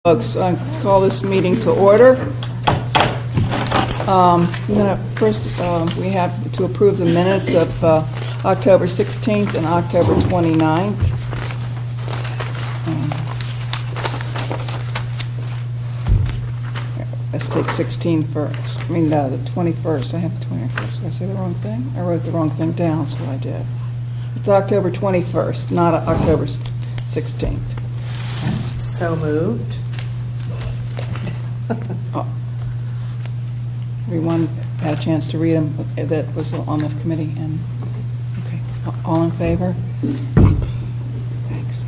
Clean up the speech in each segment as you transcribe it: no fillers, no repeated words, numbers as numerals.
Folks, call this meeting to order. First, we have to approve the minutes of October 16th and October 29th. Let's take 16 first. I mean, the 21st. I have the 21st. Did I say the wrong thing? I wrote the wrong thing down, so I did. It's October 21st, not October 16th. So moved. Everyone had a chance to read them that was on the committee, and okay, all in favor? Thanks.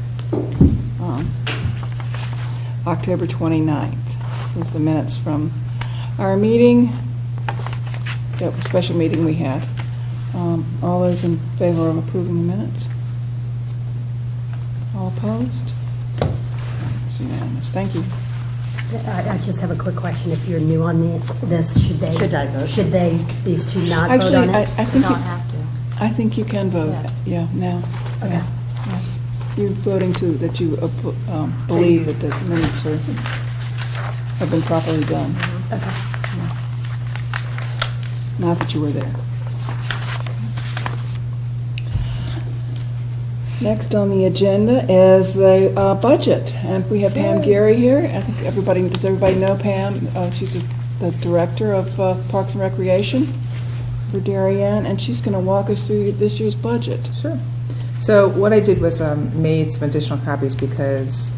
October 29th was the minutes from our meeting, that was a special meeting we had. All those in favor of approving the minutes? All opposed? It's unanimous. Thank you. I just have a quick question. If you're new on this, should they? Should I vote? Should they, these two not Actually, vote on it? I think Don't have to. I think you can vote. Yeah. Now. Okay. Yeah. You're voting that you believe that the minutes have been properly done. Okay. Not that you were there. Next on the agenda is the budget, and we have Pam Gary here. I think does everybody know Pam? She's the director of Parks and Recreation for Darien, and she's going to walk us through this year's budget. Sure. So what I did was made some additional copies because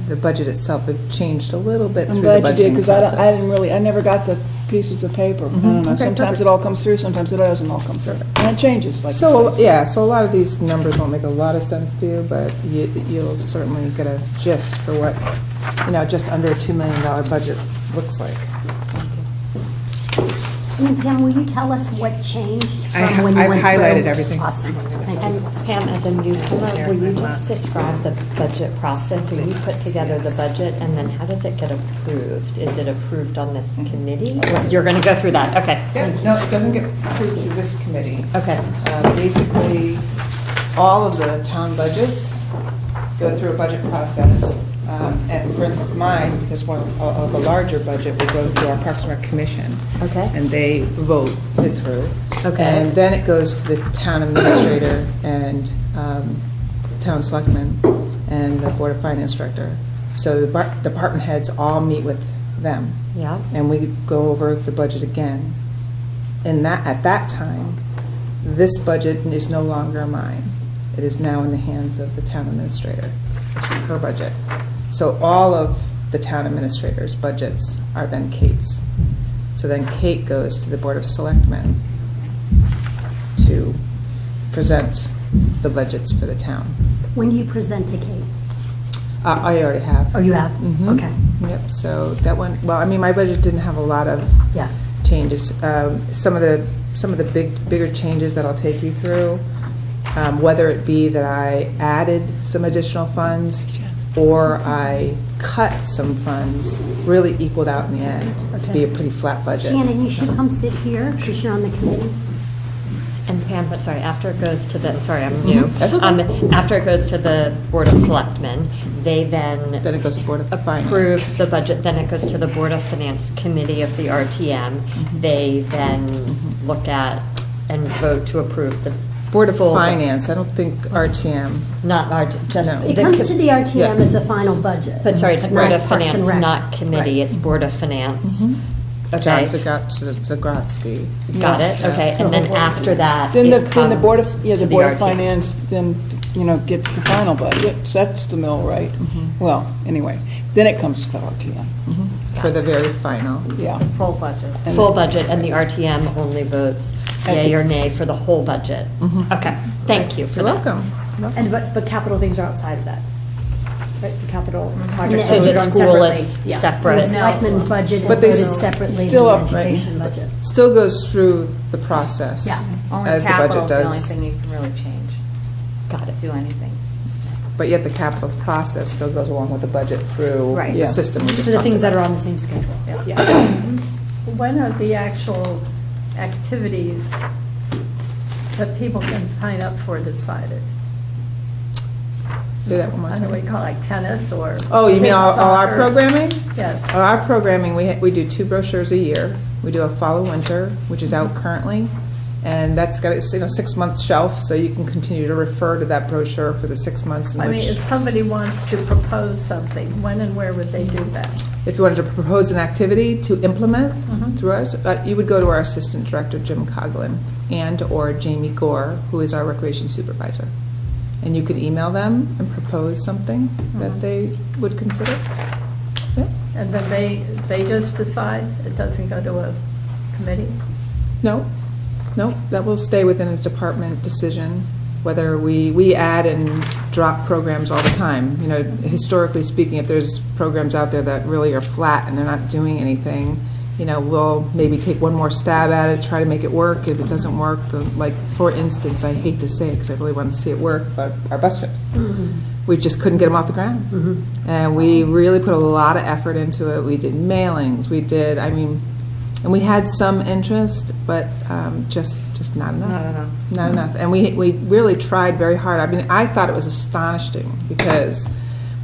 the budget itself had changed a little bit I'm through glad the you did, budgeting because process. I never got the pieces of paper. I don't know. Okay, Sometimes perfect. it all comes through, sometimes it doesn't all come through, and it changes. Like So you said. yeah, so a lot of these numbers won't make a lot of sense to you, but you'll certainly get a gist for what just under a $2 million budget looks like. And Pam, will you tell us what changed I've from when you went through? highlighted everything. Awesome. Thank you. And Pam, as a newcomer, will you just describe the budget process? So you put together the budget, and then how does it get approved? Is it approved on this committee? You're going to go through that, okay. Yeah, no, it doesn't get approved through this committee. Okay. Basically, all of the town budgets go through a budget process. And for instance, mine, because one of a larger budget, would go through our Parks and Rec Commission. Okay. And they vote it through. Okay. And then it goes to the town administrator and town selectman and the Board of Finance director. So the department heads all meet with them. Yeah. And we go over the budget again. And at that time, this budget is no longer mine. It is now in the hands of the town administrator. It's her budget. So all of the town administrators' budgets are then Kate's. So then Kate goes to the Board of Selectmen to present the budgets for the town. When do you present to Kate? I already have. Oh, you have? Mhm. Okay. Yep, so that one, well, I mean, my budget didn't have a lot of Yeah. changes. Some of the bigger changes that I'll take you through, whether it be that I added some additional funds or I cut some funds, really equaled out in the end to be a pretty flat budget. Shannon, you should come sit here because you're on the committee. And Pam, but sorry, after it goes to the, sorry, I'm new. That's okay. After it goes to the Board of Selectmen, they then Then it goes to Board of Finance. approve the budget, then it goes to the Board of Finance Committee of the RTM. They then look at and vote to approve the Board of full- Finance, I don't think RTM. Not our, just. No. It comes to the RTM Yeah. as a final budget. But sorry, it's but Board not of Parks and Finance, Rec. not committee, it's Board of Finance. John Okay, Zagrodsky. got it, okay, So and then the Board of after that, Then it the Board comes of, to the the Board of RTM. Finance then, gets the final budget, sets the mill rate. Mm-hmm. Well, anyway, then it comes to the RTM. For the very final. Yeah. Full budget. And Full then- budget, and the RTM only votes yea or nay for the whole budget. Okay, thank you for You're that. welcome. And but capital things are outside of that, right? The capital projects So are the voted on school separately. is Yeah. separate. The selectmen's budget is But they voted separately still than up, the right. education budget. Still goes through the process. Yeah. Only as the budget capital's the only does. thing you can really change, Got it. do anything. But yet the capital process still goes along with the budget through Right. the Yeah. system we just For the talked things that about. are on the same schedule. Yeah. When are the actual activities that people can sign up for decided? Say that one more I don't know what time. you call it, like tennis or. Oh, you mean kids' all our soccer? programming? Yes. Our programming, we do 2 brochures a year. We do a fall and winter, which is out currently, and that's got a 6-month shelf, so you can continue to refer to that brochure for the 6 months in I mean, which. if somebody wants to propose something, when and where would they do that? If you wanted to propose an activity to implement Mhm. through us, you would go to our Assistant Director, Jim Coughlin, and/or Jamie Gore, who is our Recreation Supervisor. And you could email them and propose something that they would consider. Yeah. And then they just decide? It doesn't go to a committee? No, that will stay within a department decision, whether we add and drop programs all the time. You know, historically speaking, if there's programs out there that really are flat and they're not doing anything, you know, we'll maybe take one more stab at it, try to make it work. If it doesn't work, like, for instance, I hate to say it because I really want to see it work, but our bus trips. We just couldn't get them off the ground. And we really put a lot of effort into it. We did mailings, and we had some interest, but just not enough. Not enough. And we really tried very hard. I mean, I thought it was astonishing because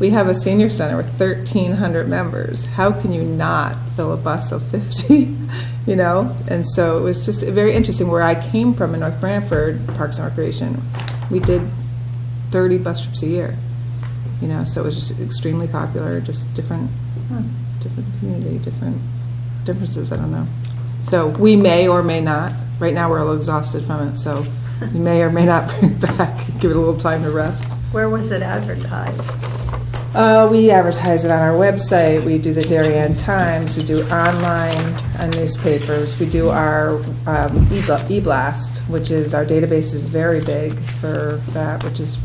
we have a senior center with 1,300 members. How can you not fill a bus of 50? You know? And so it was just very interesting. Where I came from in North Branford, Parks and Recreation, we did 30 bus trips a year. You know, so it was just extremely popular, just different community, differences, I don't know. So we may or may not, right now we're a little exhausted from it, so we may or may not bring it back, give it a little time to rest. Where was it advertised? We advertise it on our website, we do the Darien Times, we do online newspapers, we do our e-blast, which is, our database is very big for that, which is,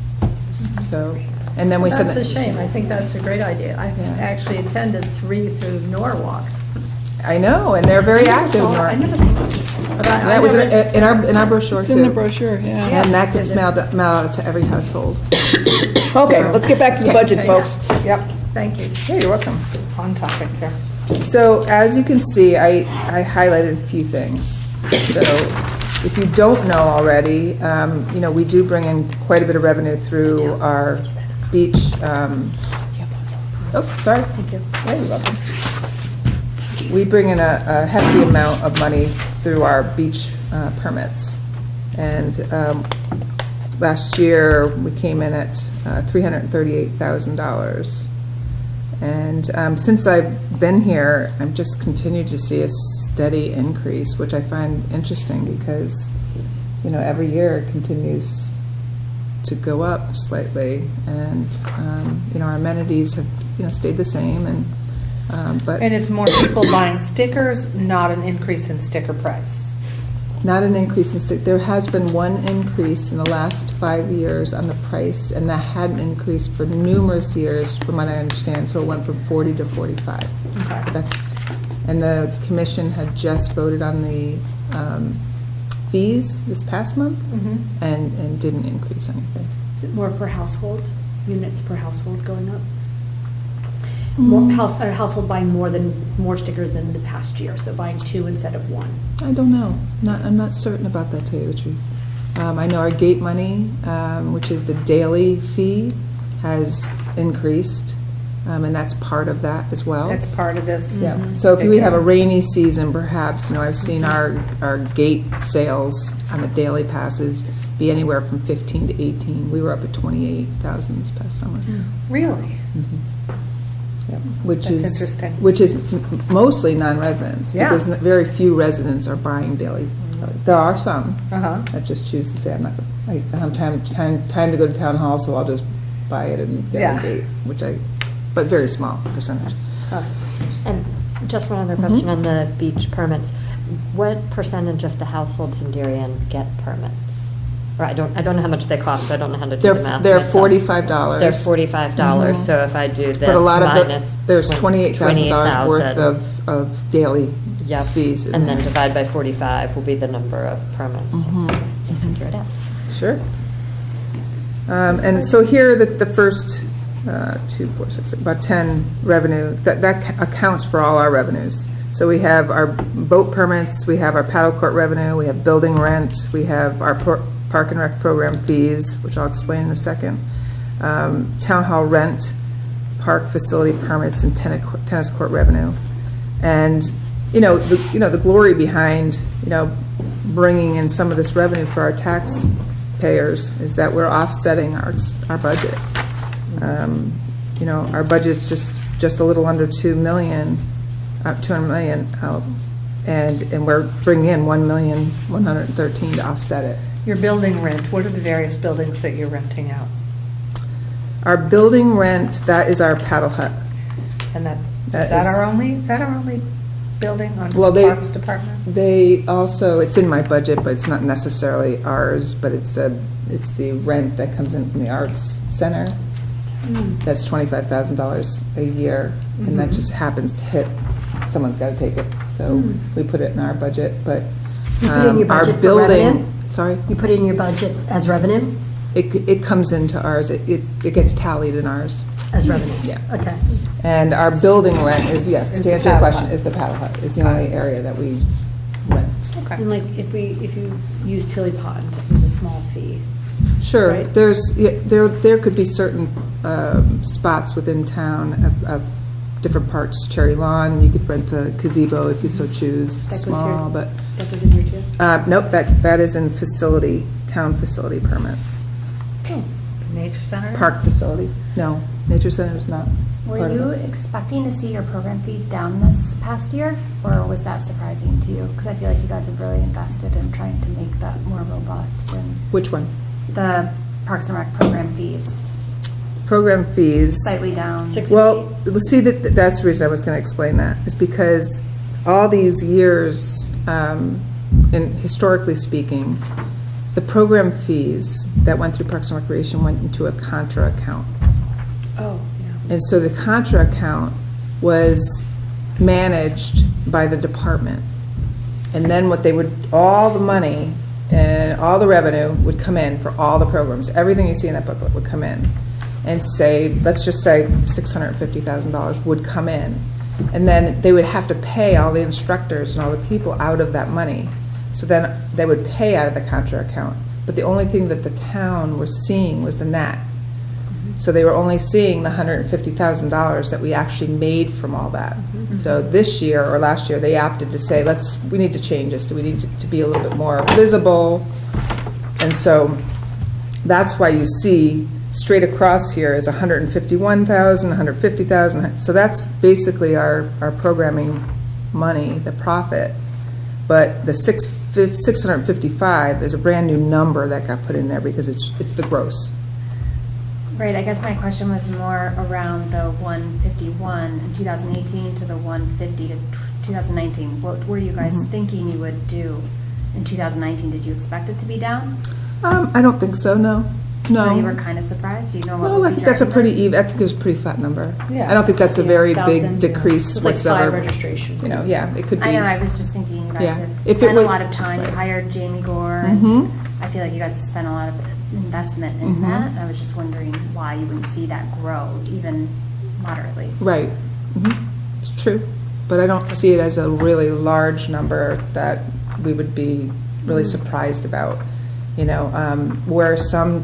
so, and then we send That's a it. shame. I think that's a great idea. I've Yeah. actually attended 3 through Norwalk. I know, and they're very active. I never saw it. But I That was never- in our brochure It's too. in the brochure, yeah. And that gets mailed out to every household. Okay, let's get back to the budget, Okay. folks. Yep, Thank you. Yeah, you're welcome. on topic here. So as you can see, I highlighted a few things. So if you don't know already, you know, we do bring in quite a bit of revenue through our beach. Oh, sorry. Thank you. Yeah, you're welcome. We bring in a hefty amount of money through our beach permits. And last year, we came in at $338,000. And since I've been here, I've just continued to see a steady increase, which I find interesting because, you know, every year it continues to go up slightly. And, you know, our amenities have, you know, stayed the same. And but And it's more people buying stickers, not an increase in sticker price. not an increase in there has been one increase in the last 5 years on the price, and that hadn't increased for numerous years, from what I understand. So it went from 40 to 45. Okay. And the commission had just voted on the fees this past month, and didn't increase anything. Is it more per household, units per household going up? More a household buying more stickers than the past year, so buying 2 instead of 1. I don't know. I'm not certain about that, to tell you the truth. I know our gate money, which is the daily fee, has increased, and that's part of that as well. That's part of this. Yeah. So if we have a rainy season, perhaps, you know, I've seen our gate sales on the daily passes be anywhere from 15 to 18. We were up at 28,000 this past summer. Really? Yeah. Which That's is interesting. Which is mostly non-residents. Yeah. Because very few residents are buying daily. There are some Uh-huh. that just choose to say, I'm not, I don't have time to go to town hall, so I'll just buy it in daily Yeah. gate, but very small percentage. And just one other question on the beach permits. What percentage of the households in Darien get permits? Or I don't know how much they cost, so I don't know how to do the math They're myself. $45. They're $45, so if I do this But a lot of minus there's $28,000 worth 28,000, of daily yep, fees. in and then there. divide by 45 will be the number of permits. Mhm. We'll figure it out. Sure. And so here are the first 2, 4, 6, about 10 revenue, that accounts for all our revenues. So we have our boat permits, we have our paddle court revenue, we have building rent, we have our park and rec program fees, which I'll explain in a second. town hall rent, park facility permits, and tennis court revenue. And, the glory behind, bringing in some of this revenue for our taxpayers is that we're offsetting our budget. Our budget's just a little under 200 million out, and we're bringing in 1,113,000 to offset it. Your building rent, what are the various buildings that you're renting out? Our building rent, that is our paddle hut. And That is that is- our only building under Well, the they- Parks Department? They also, it's in my budget, but it's not necessarily ours, but it's the rent that comes in from the Arts Center. That's $25,000 a year, and that just happens to hit, someone's got to take it. So we put it in our budget, but You put it in your our budget for building. revenue? Sorry? You put it in your budget as revenue? It comes into ours, it gets tallied in ours. As revenue? Yeah. Okay. And our building rent is, yes, Is to the answer your paddle question, hut. is the paddle hut, is the only area that we rent. Okay. And like, if you use Tilly Pond, there's a small fee. Sure, Right. there could be certain spots within town of different parts. Cherry Lawn, you could rent the gazebo if you so choose. That It's goes small, here? but, That goes in here too? nope, that is in town facility permits. The Nature Center? is? Park facility, no, Nature Center is not Were part of you this. expecting to see your program fees down this past year, or was that surprising to you? Because I feel like you guys have really invested in trying to make that more robust, and Which one? the Parks and Rec program fees Program fees. slightly down. Well, see, that's the reason I was going to explain that, is because all these years, and historically speaking, the program fees that went through Parks and Recreation went into a contra account. Oh, yeah. And so the contra account was managed by the department. And then all the money and all the revenue would come in for all the programs. Everything you see in that booklet would come in. And let's just say $650,000 would come in. And then they would have to pay all the instructors and all the people out of that money. So then they would pay out of the contra account. But the only thing that the town was seeing was the net. So they were only seeing the $150,000 that we actually made from all that. So this year or last year, they opted to say, we need to change this. We need to be a little bit more visible. And so that's why you see straight across here is 151,000, 150,000. So that's basically our programming money, the profit. But the 655 is a brand new number that got put in there because it's the gross. Right, I guess my question was more around the 151 in 2018 to the 150 to 2019. What were you guys thinking you would do in 2019? Did you expect it to be down? I don't think so, no. No. So you were kind of surprised? Do you know what No, would I be think that's a driving pretty even, I think it's a pretty flat number. Yeah. I don't think that's a Yeah, very 1,000, big decrease It's like 5 whatsoever. registrations. Yeah, it could be. I know, I was just thinking you guys Yeah. have If it spent a would- lot of time, you right. hired Jamie Gore, Mhm. and I feel like you guys have spent a lot of investment in Mhm. that. I was just wondering why you wouldn't see that grow even moderately. Right. It's true. But I don't see it as a really large number that we would be really surprised about. Where some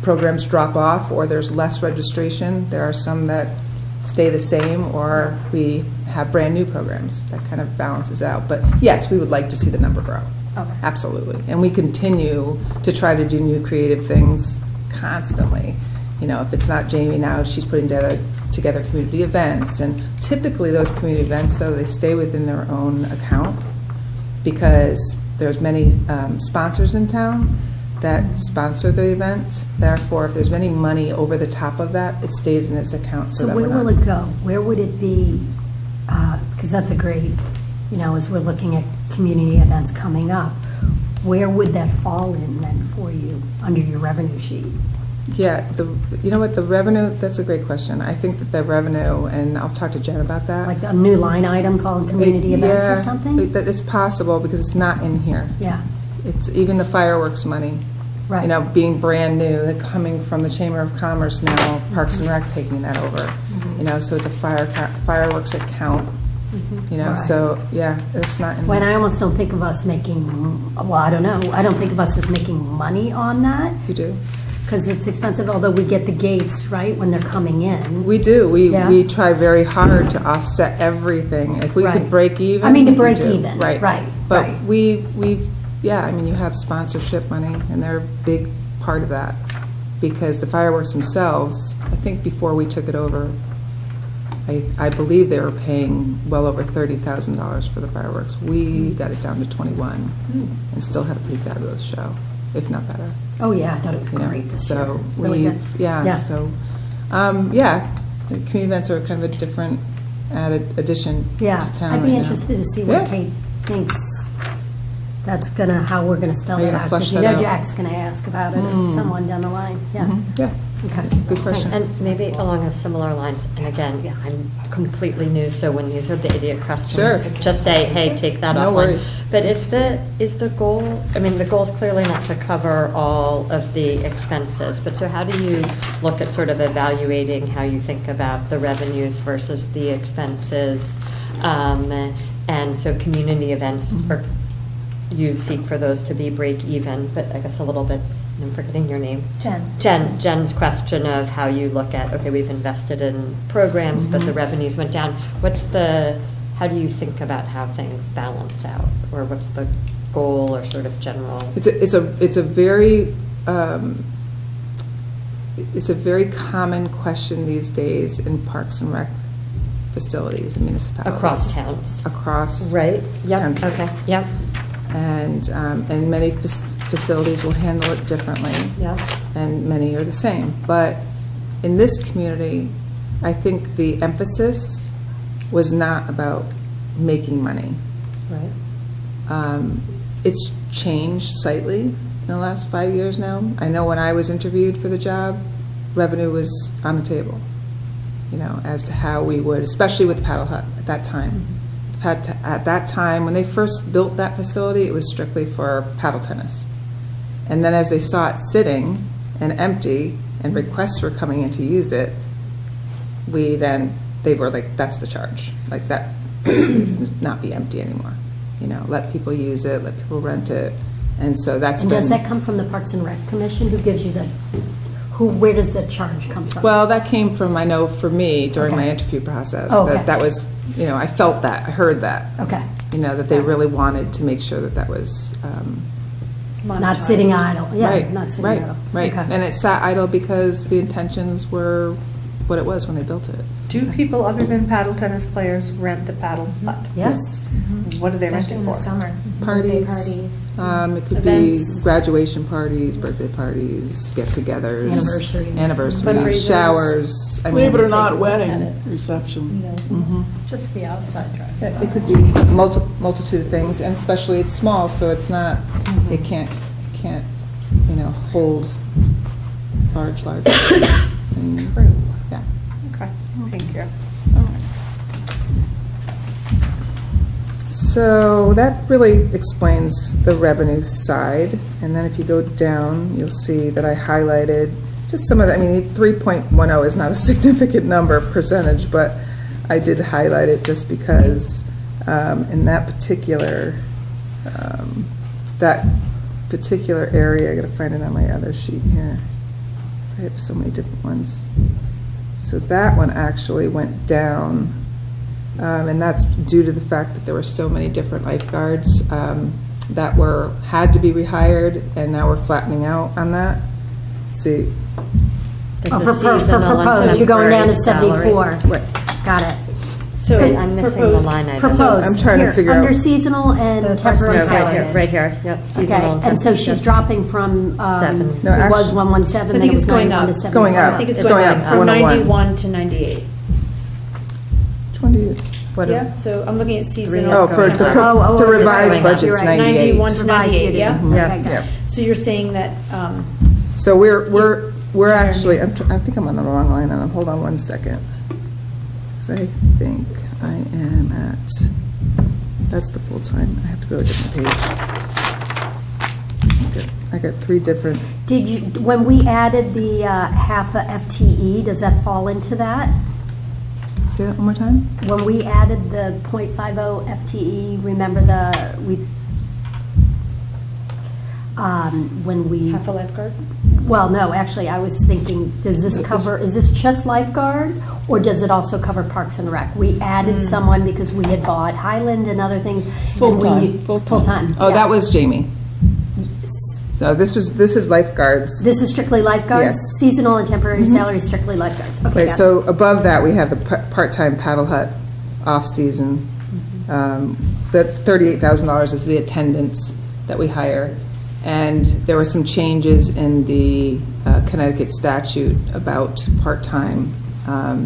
programs drop off or there's less registration, there are some that stay the same, or we have brand new programs. That kind of balances out. But yes, we would like to see the number grow. Okay. Absolutely. And we continue to try to do new creative things constantly. If it's not Jamie now, she's putting together community events. And typically those community events, though, they stay within their own account because there's many sponsors in town that sponsor the event. Therefore, if there's any money over the top of that, it stays in its account. So that where we're will not- it go? Where would it be? Because that's a great, as we're looking at community events coming up, where would that fall in then for you under your revenue sheet? Yeah, you know what, the revenue, that's a great question. I think that the revenue, and I'll talk to Jen about that. Like a new line item called community events or something? It's possible because it's not in here. Yeah, It's even the fireworks money. right. Being brand new, coming from the Chamber of Commerce now, Parks and Rec taking that over. So it's a fireworks account. Right. So yeah, it's not in. When I almost don't think of us making, well, I don't know, I don't think of us as making money on that. You do. because it's expensive, although we get the gates, right, when they're coming in. We do. We Yeah. try very hard to offset everything. If we Right. could break even. I mean, to we break do. even, Right. right, But right. yeah, I mean, you have sponsorship money, and they're a big part of that. Because the fireworks themselves, I think before we took it over, I believe they were paying well over $30,000 for the fireworks. We got it down to 21 and still had a pretty fabulous show, if not better. Oh, yeah, I thought it was you know. great this year. So Really good. yeah, so, yeah, the community events are kind of a different added addition Yeah, to town I'd be right now. interested to see what Yeah. Kate thinks how we're gonna spell How you're that gonna out. flesh Because you that know out. Jack's gonna ask about it, or Mm. someone down the line, yeah. Mhm, yeah, Okay. good question. Thanks. And maybe along a similar lines, and again, I'm completely new, so when these are the idiot questions, Sure. just say, hey, take that No offline. worries. But is the goal, I mean, the goal is clearly not to cover all of the expenses, but so how do you look at sort of evaluating how you think about the revenues versus the expenses? And so community events, or you seek for those to be break even, but I guess a little bit, I'm forgetting your name. Jen's question of how you look at, okay, we've invested in programs, but the revenues went down. How do you think about how things balance out? Or what's the goal or sort of general? It's a very common question these days in Parks and Rec facilities and municipalities. Across towns. Across. Right, yep, country. okay, yep, And many facilities will handle it differently. yep. And many are the same. But in this community, I think the emphasis was not about making money. Right. It's changed slightly in the last 5 years now. I know when I was interviewed for the job, revenue was on the table, as to how we would, especially with Paddle Hut at that time. At that time, when they first built that facility, it was strictly for paddle tennis. And then as they saw it sitting and empty and requests were coming in to use it, they were like, that's the charge. Like, that place needs to not be empty anymore. Let people use it, let people rent it. And so that's And been. does that come from the Parks and Rec Commission? Who gives you where does the charge come from? Well, that came from, I know for me, during my Okay. interview process. Oh, okay. That was, I felt that, I heard that. Okay. That they really wanted to make sure that was. Not sitting idle, yeah, Right, not sitting right, idle. Right, Okay. and it sat idle because the intentions were what it was when they built it. Do people other than paddle tennis players rent the paddle hut? Yes. What are they Especially renting in the for? summer. Parties. Parties. It could Events. be graduation parties, birthday parties, get-togethers. Anniversaries. Anniversaries, Fundraisers. showers. I Believe it mean, or not, At wedding it. reception. mhm. Just the outside track. It could be multitude of things, and especially it's small, so it's not, it can't, hold large things. Yeah. Okay, thank you. So that really explains the revenue side. And then if you go down, you'll see that I highlighted just some of it. I mean, 3.10 is not a significant number percentage, but I did highlight it just because in that particular area, I gotta find it on my other sheet here. 'Cause I have so many different ones. So that one actually went down. And that's due to the fact that there were so many different lifeguards that had to be rehired, and now we're flattening out on that. See, There's Oh, a for seasonal and proposed, you're going down to temporary salary. 74. right. Got it. So So I'm missing the proposed- line item. Proposed. I'm trying to Here, figure Under out- seasonal The and first temporary one, No, right salary. here, right here, yep, seasonal Okay, and and so temporary. she's dropping from, Seven. No, it was actually- 117, So I then think it was it's going 91 to up. 74. Going up. I think it's It's going going up up, from 101. 91 to 98. Which one do you? What Yeah, are- so I'm looking at seasonal. Oh, for the, temporary. the revised Going up. budget's You're right. 98. 91 to Revised 98, yeah? unit. Yeah. Okay, got it. Yep. So you're saying that, So we're actually, I think I'm on the wrong line on them. Hold on one second. 'Cause I think I am at, that's the full time. I have to go to a different page. I got 3 different, Did you, when we added the half a FTE, does that fall into that? say that one more time? When we added the .50 FTE, remember when we, half a lifeguard? Well, no, actually, I was thinking, does this cover, is this just lifeguard, or does it also cover Parks and Rec? We added someone because we had bought Highland and other things. and we Full-time, knew- full-time. Full-time. Oh, yeah. that was Jamie. So this is lifeguards. This is strictly lifeguards? Yes. Seasonal and temporary salary, strictly lifeguards. Okay, Okay, got it. so above that, we have the part-time paddle hut off-season. The $38,000 is the attendance that we hire. And there were some changes in the Connecticut statute about part-time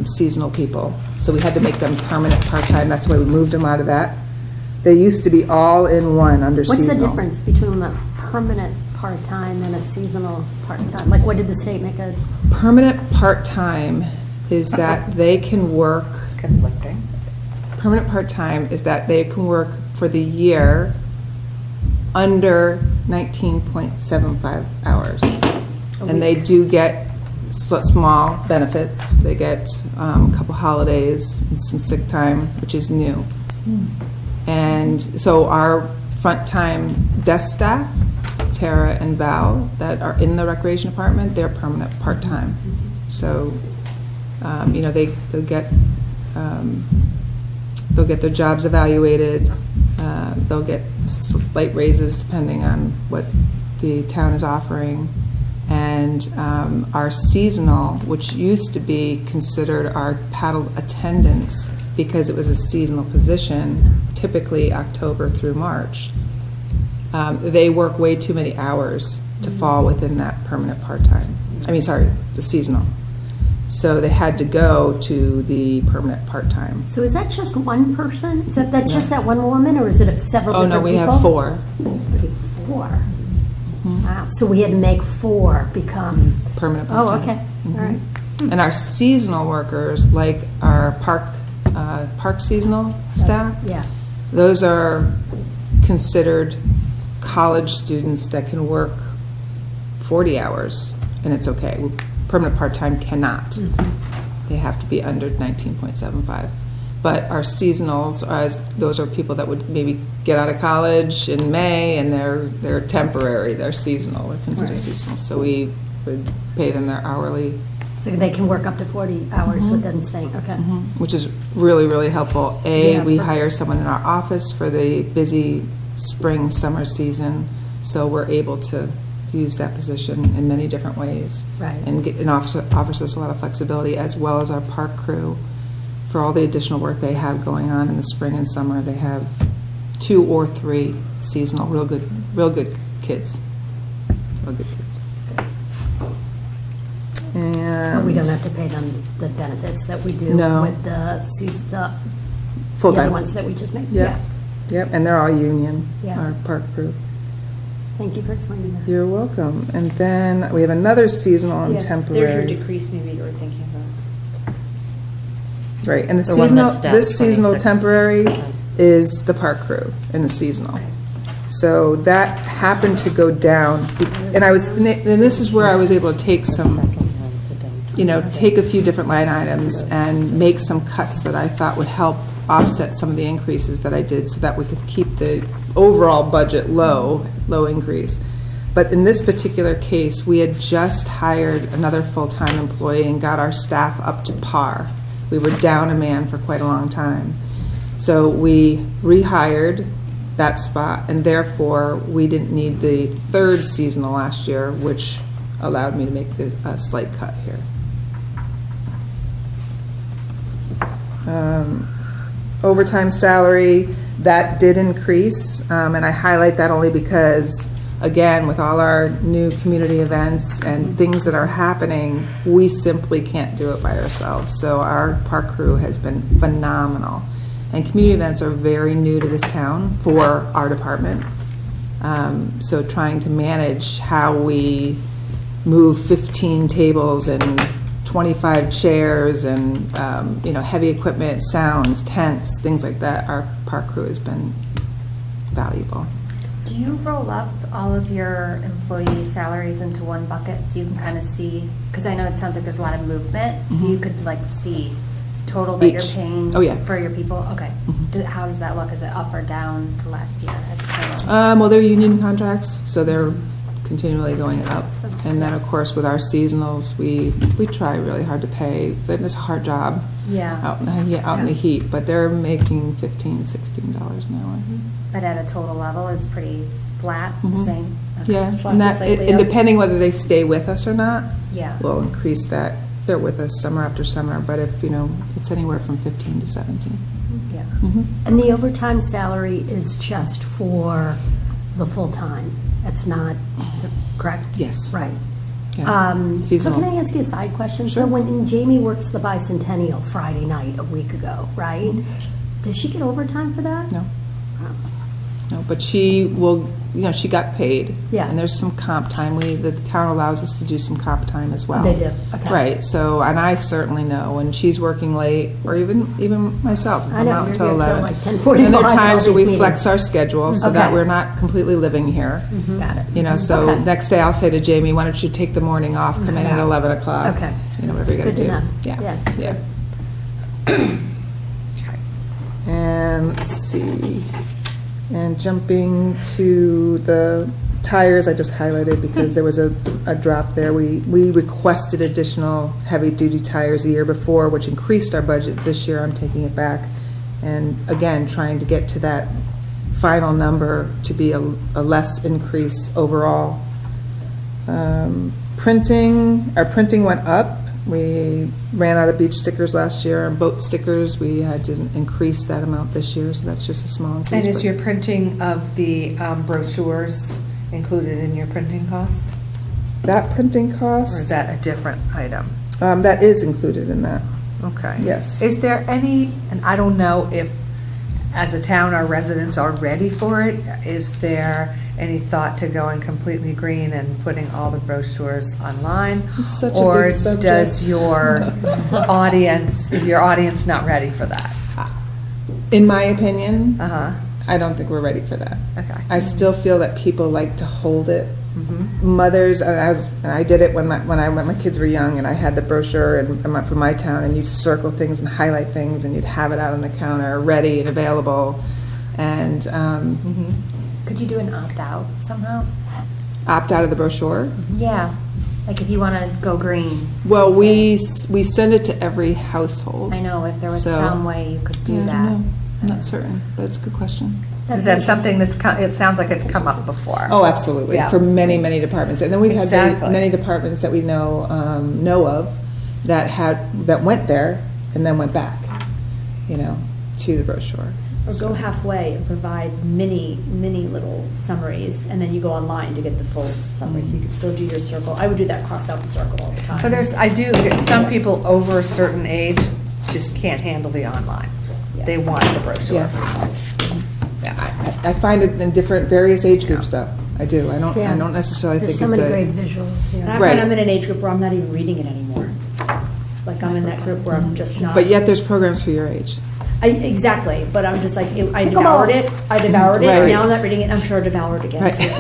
seasonal people. So we had to make them permanent part-time. That's why we moved them out of that. They used to be all in one under What's seasonal. the difference between a permanent part-time and a seasonal part-time? Like, what did the state make a, Permanent part-time is that they can work, It's conflicting. permanent part-time is that they can work for the year under 19.75 hours. And they do get small benefits. They get a couple holidays and some sick time, which is new. And so our front-time desk staff, Tara and Val, that are in the recreation department, they're permanent part-time. So, they'll get their jobs evaluated. They'll get slight raises depending on what the town is offering. And our seasonal, which used to be considered our paddle attendants because it was a seasonal position, typically October through March, they work way too many hours to fall within that permanent part-time. The seasonal. So they had to go to the permanent part-time. so is that just one person? Is that just that one woman, or is it several Oh, different no, people? we have 4. Okay, 4. Wow, so we had to make 4 become, Permanent oh, part-time. okay, all right. And our seasonal workers, like our park seasonal staff, Yeah, those are considered college students that can work 40 hours, and it's okay. Permanent part-time cannot. They have to be under 19.75. But our seasonals, those are people that would maybe get out of college in May, and they're temporary, they're seasonal, they're considered Right. seasonal. So we would pay them their hourly, so they can work up to 40 hours with them staying, okay. which is really, really helpful. Yeah, We perfect. hire someone in our office for the busy spring, summer season, so we're able to use that position in many different ways. Right. And offers us a lot of flexibility, as well as our park crew. For all the additional work they have going on in the spring and summer, they have 2 or 3 seasonal, real good kids. Real good kids. And But we don't have to pay them the benefits that we do No. with the other Full-time. ones that we just made. Yep. Yep, and they're all union, Yeah. our park crew. Thank you for explaining that. You're welcome. And then we have another seasonal and Yes, temporary. there's your decrease maybe you were thinking about. Right, and the The one seasonal, that's down this seasonal 26. temporary is the park crew in the seasonal. So that happened to go down, and this is where I was able to take take a few different line items and make some cuts that I thought would help offset some of the increases that I did, so that we could keep the overall budget low increase. But in this particular case, we had just hired another full-time employee and got our staff up to par. We were down a man for quite a long time. So we rehired that spot, and therefore, we didn't need the 3rd seasonal last year, which allowed me to make a slight cut here. Overtime salary, that did increase, and I highlight that only because, again, with all our new community events and things that are happening, we simply can't do it by ourselves. So our park crew has been phenomenal. And community events are very new to this town for our department. So trying to manage how we move 15 tables and 25 chairs and, heavy equipment, sounds, tents, things like that, our park crew has been valuable. Do you roll up all of your employee salaries into one bucket so you can kind of see, because I know it sounds like there's a lot of movement, so you could like see total that you're Each. paying Oh, yeah. for your people? Okay. Mhm. How does that look? Is it up or down to last year as a total? Well, they're union contracts, so they're continually going up. And then, of course, with our seasonals, we try really hard to pay. It's a hard job Yeah. out in the heat, but they're making $15, $16 an hour. But at a total level, it's pretty flat, the Mhm. same? Okay. Yeah, Flat and to that, slightly and up. depending whether they stay with us or not, Yeah. we'll increase that. If they're with us summer after summer, but if, it's anywhere from 15 to 17. Yeah. Mhm. And the overtime salary is just for the full-time. It's not, is it correct? Yes. Right. Yeah. So Seasonal. can I ask you a side question? Sure. So when Jamie works the bicentennial Friday night a week ago, right? Does she get overtime for that? No. No, but she will, she got paid. Yeah. And there's some comp time. The town allows us to do some comp time as well. They do, okay. Right, so, and I certainly know when she's working late, or even myself. if I I'm know, out you're until here till 11. like 10:45, And there are all times where these we flex meetings. our schedule so that Okay. we're not completely living here. Got it. So Okay. next day I'll say to Jamie, why don't you take the morning off, come in at Okay. 11 o'clock. Okay. Whatever you gotta Good to do. know. Yeah, Yeah. yeah. And let's see, and jumping to the tires, I just highlighted because there was a drop there. We requested additional heavy-duty tires the year before, which increased our budget. This year, I'm taking it back. And again, trying to get to that final number to be a less increase overall. Printing, our printing went up. We ran out of beach stickers last year. Our boat stickers, we had to increase that amount this year, so that's just a small increase. And is but- your printing of the brochures included in your printing cost? That printing Or is cost, that a different item? that is included in that. Okay. Yes. Is there any, and I don't know if, as a town, our residents are ready for it, is there any thought to going completely green and putting all the brochures online? It's such a Or big subject. does your audience, is your audience not ready for that? In my opinion, Uh-huh, I don't think we're ready for that. okay. I still feel that people like to hold it. Mhm. Mothers, and I did it when my kids were young, and I had the brochure for my town, and you'd circle things and highlight things, and you'd have it out on the counter, ready and available, and Mhm. Could you do an opt-out somehow? opt out of the brochure. Yeah, like if you want to go green. Well, we send it to every household. I know, if there was So- some way you could do Yeah, I that. don't know. I'm not certain, but it's a good question. Is that something it sounds like it's come up before? Oh, absolutely, Yeah. for many, many departments. And then we've had Exactly. many departments that we know of that went there and then went back, to the brochure. Or go halfway and provide mini little summaries, and then you go online to get the full summary, so you can still do your circle. I would do that, cross out the circle all the time. But there's some people over a certain age just can't handle the online. They want the brochure. Yeah. Yeah. I find it in various age groups, though. I do. I don't Yeah. necessarily There's think so it's many a. great visuals And here. I Right. find I'm in an age group where I'm not even reading it anymore. Like, I'm in that group where I'm just not. But yet there's programs for your age. Exactly, but I'm just like, I Pickleball. devoured it, Right. now I'm not reading it, I'm sure I'll devour it again Right. soon.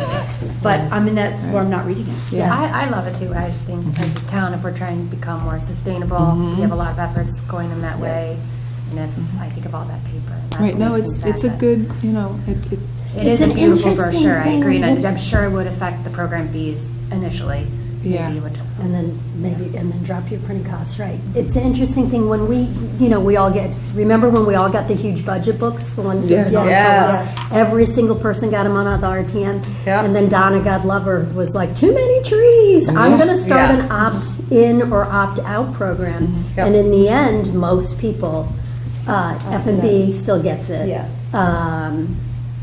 But I'm in that where I'm not reading it. Yeah. I love it too. I just think as a town, if we're trying to become more sustainable, Mhm. we have a lot of efforts going in that way. And if I think of all that paper, that's Right, what no, makes me it's sad a that- good, It It's is a an beautiful interesting brochure, I agree, thing. and I'm sure it would affect the program fees initially. Yeah. Maybe it would. And then drop your printing costs, right. It's an interesting thing when we all remember when we all got the huge budget books, the ones you've been on for a while? Yes. Every single person got them on the RTM. Yeah. And then Donna, God love her, was like, too many trees. I'm going to start Yeah. an opt-in or opt-out program. Yep. And in the end, most people, F&B still gets it. Yeah.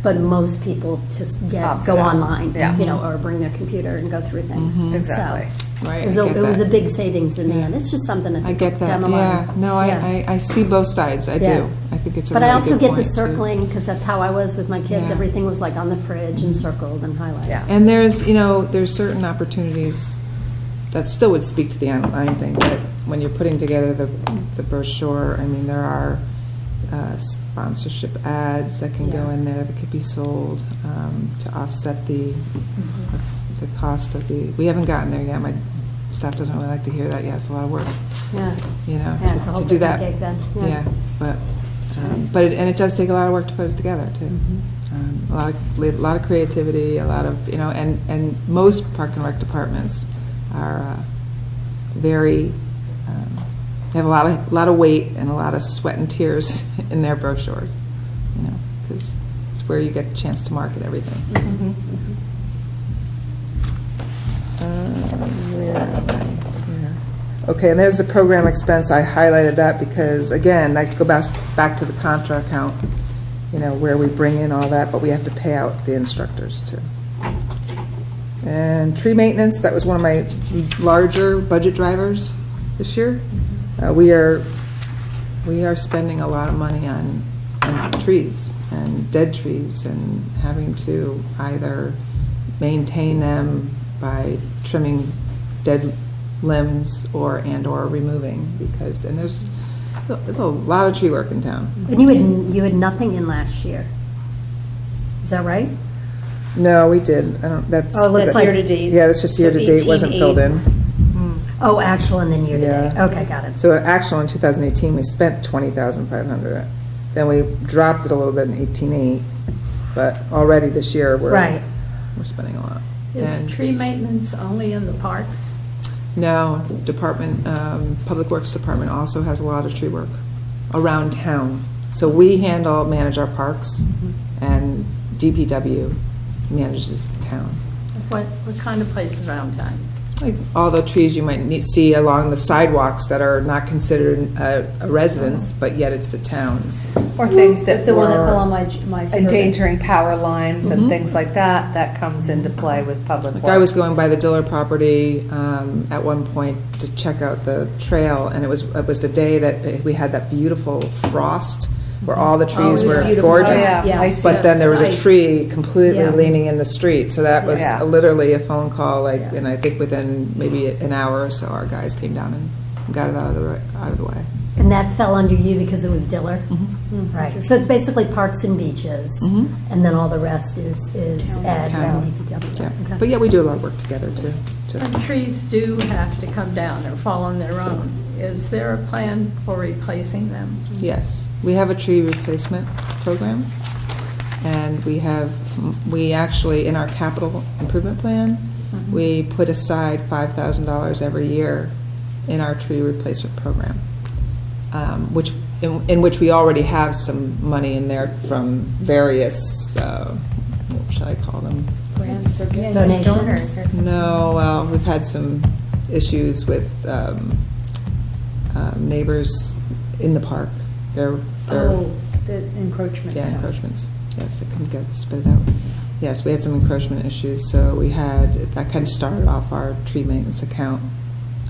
But most people just Opt go out. online, Yeah. or bring their computer and go through things. Exactly. So, Right, it was, I a, get it was a that. big savings in the end. It's just something to I think get that, down the yeah. line. No, Yeah. I see both sides, I Yeah. do. I think it's a But really I also good get the point, too. circling, because that's how I was with my kids. Yeah. Everything was like on the fridge and circled and highlighted. Yeah. And there's certain opportunities that still would speak to the online thing, but when you're putting together the brochure, I mean, there are sponsorship ads that can go in there that could be sold to offset the cost of we haven't gotten there yet. My staff doesn't really like to hear that yet. It's a lot of work, Yeah. Yeah, It's a whole to do different that. gig then. Yeah, but it does take a lot of work to put it together too. A lot of creativity, a lot of, and most Park and Rec departments are very, they have a lot of weight and a lot of sweat and tears in their brochures, because it's where you get a chance to market everything. Where am I? Here. Okay, and there's the program expense. I highlighted that because, again, I go back to the contra account, where we bring in all that, but we have to pay out the instructors too. And tree maintenance, that was one of my larger budget drivers this year. We are spending a lot of money on trees and dead trees, and having to either maintain them by trimming dead limbs or removing, and there's a lot of tree work in town. And you had nothing in last year. Is that right? No, we did. That's Oh, it looks That's like- year-to-date. yeah, that's just So year-to-date, wasn't 18.8. filled in. Oh, actual and then year-to-date. Yeah. Okay, got it. So actual in 2018, we spent 20,500. Then we dropped it a little bit in 18.8, but already this year Right. we're spending a lot. Is And tree maintenance only in the parks? no, Public Works Department also has a lot of tree work around town. So we manage our parks, and DPW manages the town. What kind of places around town? Like all the trees you might see along the sidewalks that are not considered a residence, but yet it's the town's. Or things that The one that fell on were my Suburban. endangering power lines and Mhm. things like that, that comes into play with public works. Like I was going by the Diller property at one point to check out the trail, and it was the day that we had that beautiful frost where all the trees it was were beautiful. gorgeous. Oh, yeah. Yeah. Icy. But then there was a Nice. tree completely Yeah. leaning in the street, so that was Yeah. literally a phone call. Yeah. And I think within maybe an hour or so, our guys came down and got it out of the way. And that fell under you because it was Diller? Mm, Right. So it's basically parks and beaches, Mhm. and then all the rest is Ed County. and DPW. Yeah, Okay. but yeah, we do a lot of work together too. And trees do have to come down or fall on their own. Is there a plan for replacing them? Yes, we have a tree replacement program, and we actually, in our capital improvement plan, we put aside $5,000 every year in our tree replacement program, in which we already have some money in there from various, what shall I call them? Grants or gifts. Donations? Donors or something. No, well, we've had some issues with neighbors in the park. They're Oh, the encroachment yeah, stuff. encroachments. Yes, it couldn't get spit out. Yes, we had some encroachment issues, so that kind of started off our tree maintenance account,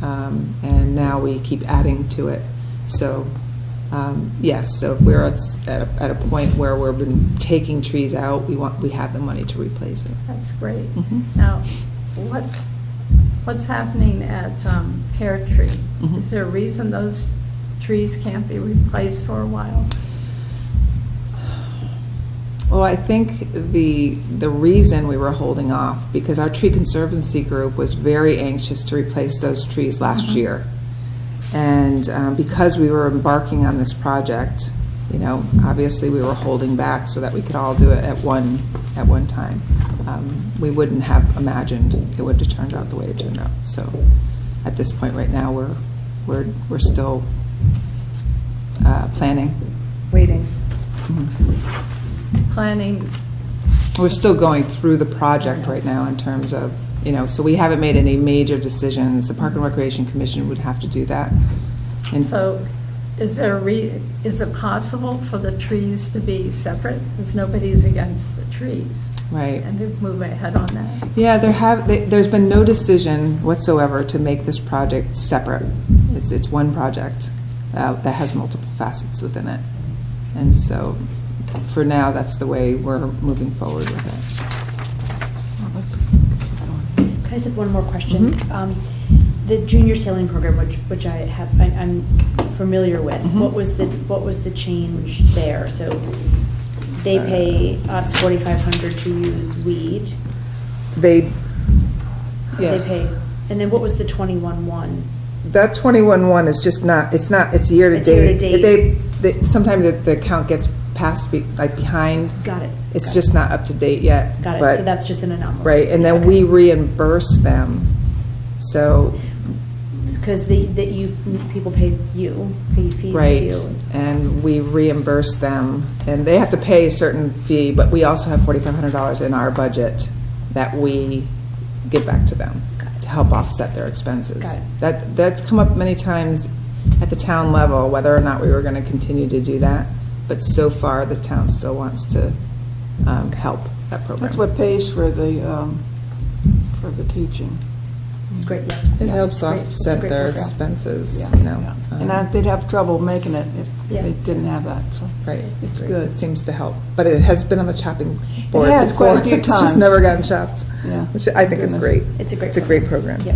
and now we keep adding to it. So, yes, so if we're at a point where we've been taking trees out, we have the money to replace it. That's great. Mhm. Now, what's happening at Pear Tree? Mhm. Is there a reason those trees can't be replaced for a while? Well, I think the reason we were holding off, because our tree conservancy group was very anxious to replace those trees last year. And because we were embarking on this project, obviously we were holding back so that we could all do it at one time. We wouldn't have imagined it would have turned out the way it turned out. So at this point right now, we're still planning. Waiting. Planning, We're still going through the project right now in terms of, so we haven't made any major decisions. The Park and Recreation Commission would have to do that. And so is it possible for the trees to be separate? Because nobody's against the trees. right. And to move ahead on that. Yeah, there's been no decision whatsoever to make this project separate. It's one project that has multiple facets within it. And so, for now, that's the way we're moving forward with it. Can I just have one more question? Mhm. The junior sailing program, which I'm familiar with, Mhm. what was the change there? So they pay us $4,500 to use weed. Yes. They pay, and then what was the 21-1? That 21-1 is just not, it's year to It's date. year to date. Sometimes the account gets behind. Got it. It's Got it. just not up to date yet. Got it, but- so that's just an anomaly. Right, and then Okay. we reimburse them. So, Because people pay fees to right, you. and we reimburse them, and they have to pay a certain fee, but we also have $4,500 in our budget that we give back to them to help offset their expenses. Got it. That's come up many times at the town level, whether or not we were going to continue to do that, but so far, the town still wants to help that program. That's what pays for the teaching. It's great, yeah. It helps It's great. It's a offset great their program. expenses, Yeah, you know. yeah. And they'd have trouble making it if Yeah. they didn't have that, so. Right. It's Right. good. It seems to help, but it has been on the chopping board has quite a before. few It's just times. never gotten chopped, Yeah. which I think is Goodness. great. It's a great It's a great program. Yeah.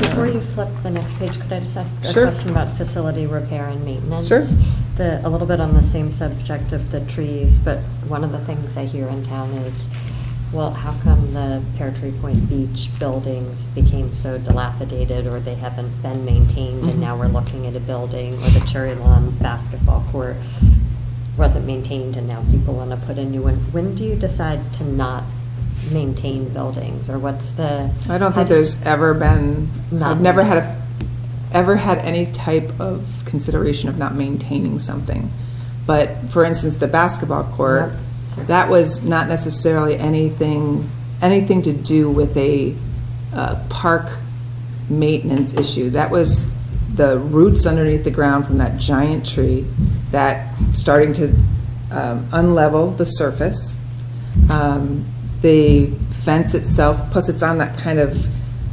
Before you flip the next page, could I just ask a Sure. question about facility repair and maintenance? Sure. A little bit on the same subject of the trees, but one of the things I hear in town is, well, how come the Pear Tree Point Beach buildings became so dilapidated, or they haven't been maintained, and now we're looking at a building, or the Cherry Lawn basketball court wasn't maintained, and now people want to put a new one. When do you decide to not maintain buildings, or what's the? I don't how think do- there's ever been, Not- I've never ever had any type of consideration of not maintaining something. But for instance, the basketball court, Yep, sure. that was not necessarily anything to do with a park maintenance issue. That was the roots underneath the ground from that giant tree that starting to unlevel the surface. The fence itself, plus it's on that kind of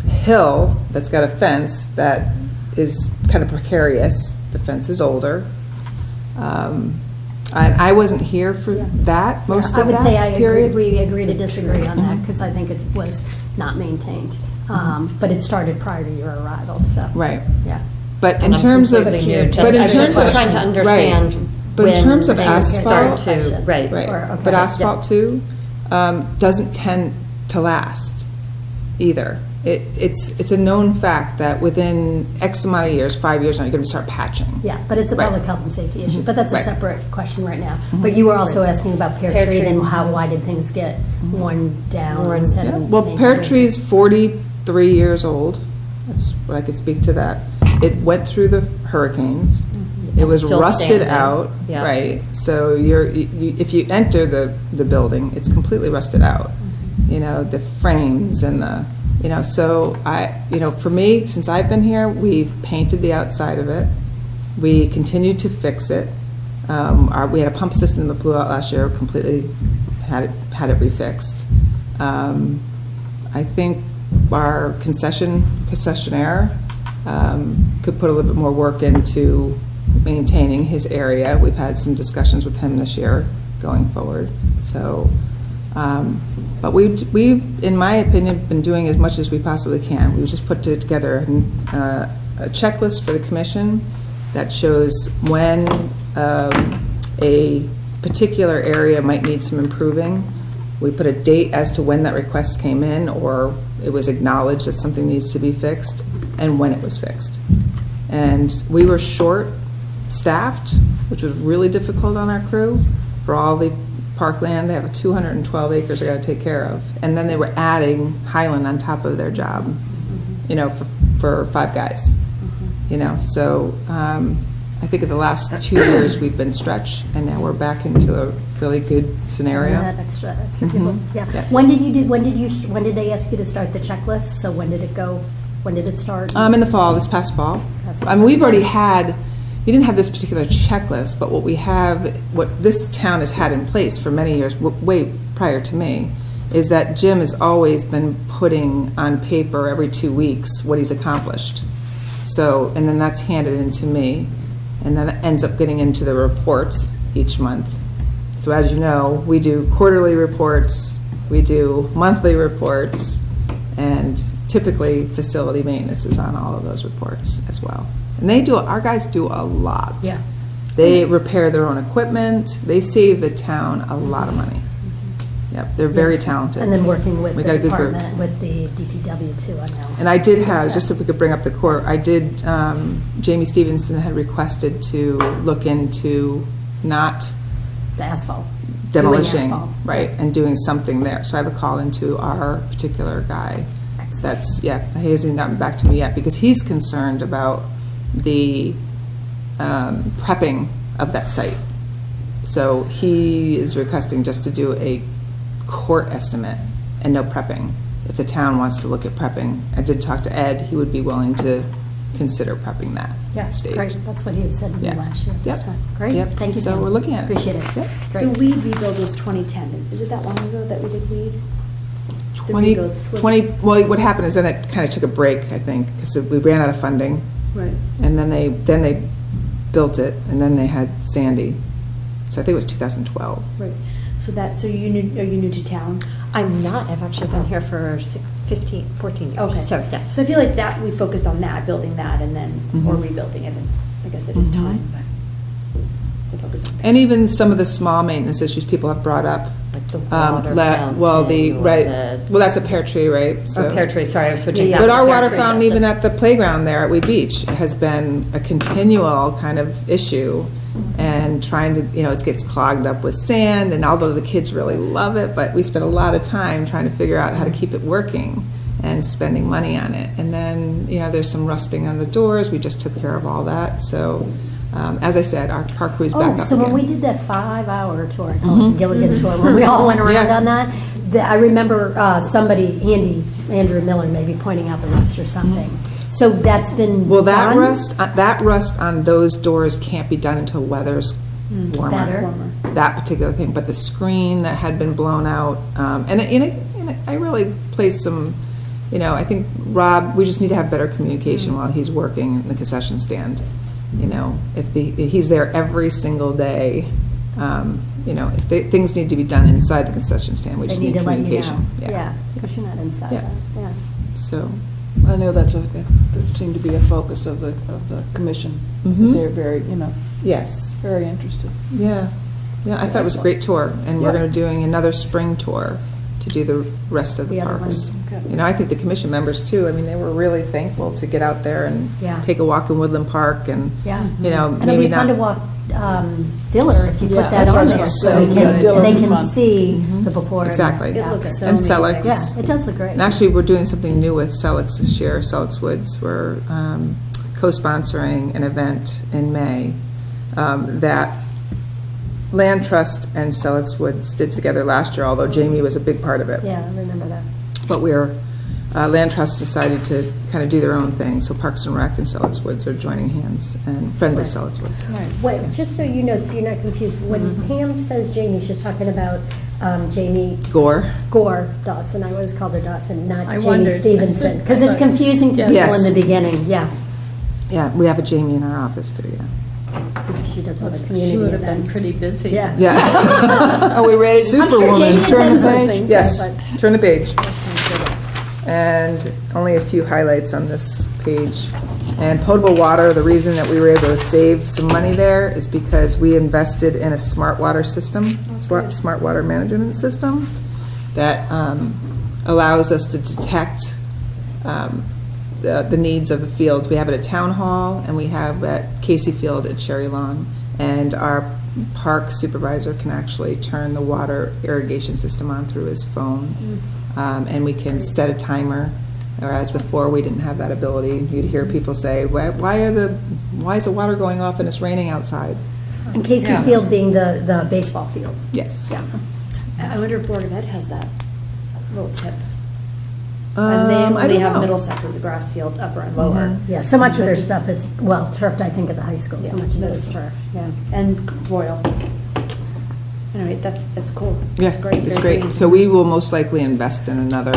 hill that's got a fence that is kind of precarious. The fence is older. And I wasn't here for that, most I of would that say I agree, period. we agree to disagree on that, because I think it was not maintained. But it started prior to your arrival, so. Right. Yeah. But in And I'm terms of, completely new, but in I'm terms just of. trying to understand right. But in when terms of things asphalt. start to, right. Right, Or- okay. but asphalt too, doesn't tend to last either. It's a known fact that within X amount of years, 5 years now, you're gonna start patching. Yeah, but it's a Right. public health and safety issue, but that's a Right. separate question right now. But you were also asking about Pear Pear Tree Tree. and why did things get worn down Worn- instead Yeah, of. well, being Pear good? Tree's 43 years old. That's what I could speak to that. It went through the hurricanes. It And was still rusted standing. out, Yeah. right? So if you enter the building, it's completely rusted out. You know, the frames and so for me, since I've been here, we've painted the outside of it. We continued to fix it. We had a pump system that blew out last year, completely had it refixed. I think our concessionaire could put a little bit more work into maintaining his area. We've had some discussions with him this year going forward. So, but we, in my opinion, been doing as much as we possibly can. We just put together a checklist for the commission that shows when a particular area might need some improving. We put a date as to when that request came in, or it was acknowledged that something needs to be fixed, and when it was fixed. And we were short-staffed, which was really difficult on our crew. For all the parkland, they have 212 acres they got to take care of. And then they were adding Highland on top of their job, for 5 guys. So I think in the last 2 years, we've been stretched, and now we're back into a really good scenario. That extra people, yeah. Yeah. When did they ask you to start the checklist? So when did it go, when did it start? In the fall, this past fall. Past I fall. mean, we've already had, we didn't have this particular checklist, but what this town has had in place for many years, way prior to me, is that Jim has always been putting on paper every 2 weeks what he's accomplished. So, and then that's handed into me, and then it ends up getting into the reports each month. So as you know, we do quarterly reports, we do monthly reports, and typically facility maintenance is on all of those reports as well. And our guys do a lot. Yeah. They repair their own equipment, they save the town a lot of money. Yep, they're very talented. And then working with We the got a good group. department, with the DPW too, I know. And I did have, just if we could bring up the court, Jamie Stevenson had requested to look into not the asphalt. demolishing, asphalt. right, and doing something there. So I have a call into our particular guy. That's, he hasn't gotten back to me yet because he's concerned about the prepping of that site. So he is requesting just to do a court estimate and no prepping. If the town wants to look at prepping, I did talk to Ed, he would be willing to consider prepping that Yeah, stage. great. That's what he had said to me Yeah. last year at this Yep. time. Great, Yep. thank you, So Pam. we're looking at it. Appreciate it. Yep. The Great. weed rebuild was 2010. Is it that long ago that we did weed? The 20, rebuild was- 20, well, what happened is then it kind of took a break, I think, because we ran out of funding. Right. And then they built it, and then they had Sandy. So I think it was 2012. Right. So are you new to town? I'm not, I've actually been here for 14 years. Okay. So, yes. So I feel like that, we focused on that, building that, and then, or Mhm. rebuilding it, and I guess it is Mhm. time, but to focus on. And even some of the small maintenance issues people have brought up. Like the water Well, fountain or right, the- well, that's a pear tree, right? Oh, So- pear tree, sorry, I was switching Yeah. back But to our Pear water Tree fountain, even Justice. at the playground there at Weed Beach, has been a continual kind of issue. And trying to, it gets clogged up with sand, and although the kids really love it, but we spend a lot of time trying to figure out how to keep it working and spending money on it. And then, there's some rusting on the doors. We just took care of all that. So, as I said, our park crew's back up Oh, again. so when we did that 5-hour tour, I call it the Gilligan tour, when we all went around Yeah. on that, I remember somebody, Andrew Miller, maybe pointing out the rust or something. So that's been Well, that done? rust on those doors can't be done until weather's warmer. Better. That particular thing, but the screen that had been blown out, and I really placed some, I think Rob, we just need to have better communication while he's working in the concession stand. If he's there every single day, if things need to be done inside the concession stand, we They just need need to let you know. communication. Yeah, because you're not inside Yeah. that, yeah. So, I know that seemed to be a focus of the commission. Mhm. They're very, yes. very interested. Yeah, I thought it was a great tour, and we're Yeah. going to be doing another spring tour to do the rest of the The other parks. ones. Okay. I think the commission members too, they were really thankful to get out there and Yeah. take a walk in Woodland Park and, Yeah. maybe And it'll be fun to not. walk Diller if you Yeah, put that that's what I on was there. gonna So say. they Yeah, can, Diller they would be can fun. see the before and Exactly. It after. looks so And amazing. Selleck's. Yeah, it does look great. And actually, we're doing something new with Selleck's this year, Selleck's Woods. We're co-sponsoring an event in May that Land Trust and Selleck's Woods did together last year, although Jamie was a big part of it. Yeah, I remember that. But Land Trust decided to kind of do their own thing, so Parks and Rec and Selleck's Woods are joining hands, and Friends of Selleck's Woods. Wait, just so you know, so you're not confused, when Pam says Jamie, she's talking about Jamie Gore? Gore Dawson. I always called her Dawson, not I Jamie wondered. Stevenson. Because it's confusing to people Yes. in the beginning, yeah. Yeah, we have a Jamie in our office too, yeah. She does all the She community would have been events. pretty busy. Yeah. Yeah. Are we ready? I'm sure Superwoman. Jamie Turn attends the those page? things. Yes, but- turn the page. And only a few highlights on this page. And potable water, the reason that we were able to save some money there is because we invested in a smart water system, smart water management system that allows us to detect the needs of the fields. We have it at Town Hall, and we have at Casey Field at Cherry Lawn. And our park supervisor can actually turn the water irrigation system on through his phone. And we can set a timer, whereas before we didn't have that ability. You'd hear people say, why is the water going off and it's raining outside? And Casey Yeah. Field being the baseball field. Yes. Yeah. I wonder if Board of Ed has that little tip. And they I only don't have know. Middlesex as a grass field, upper and lower. Yeah, so much of their stuff is, well, turfed, I think, at the high school, so Yeah, much of it middle is school. turf, yeah. And Royal. Anyway, that's cool. Yeah, It's great. it's very great. green. So we will most likely invest in another.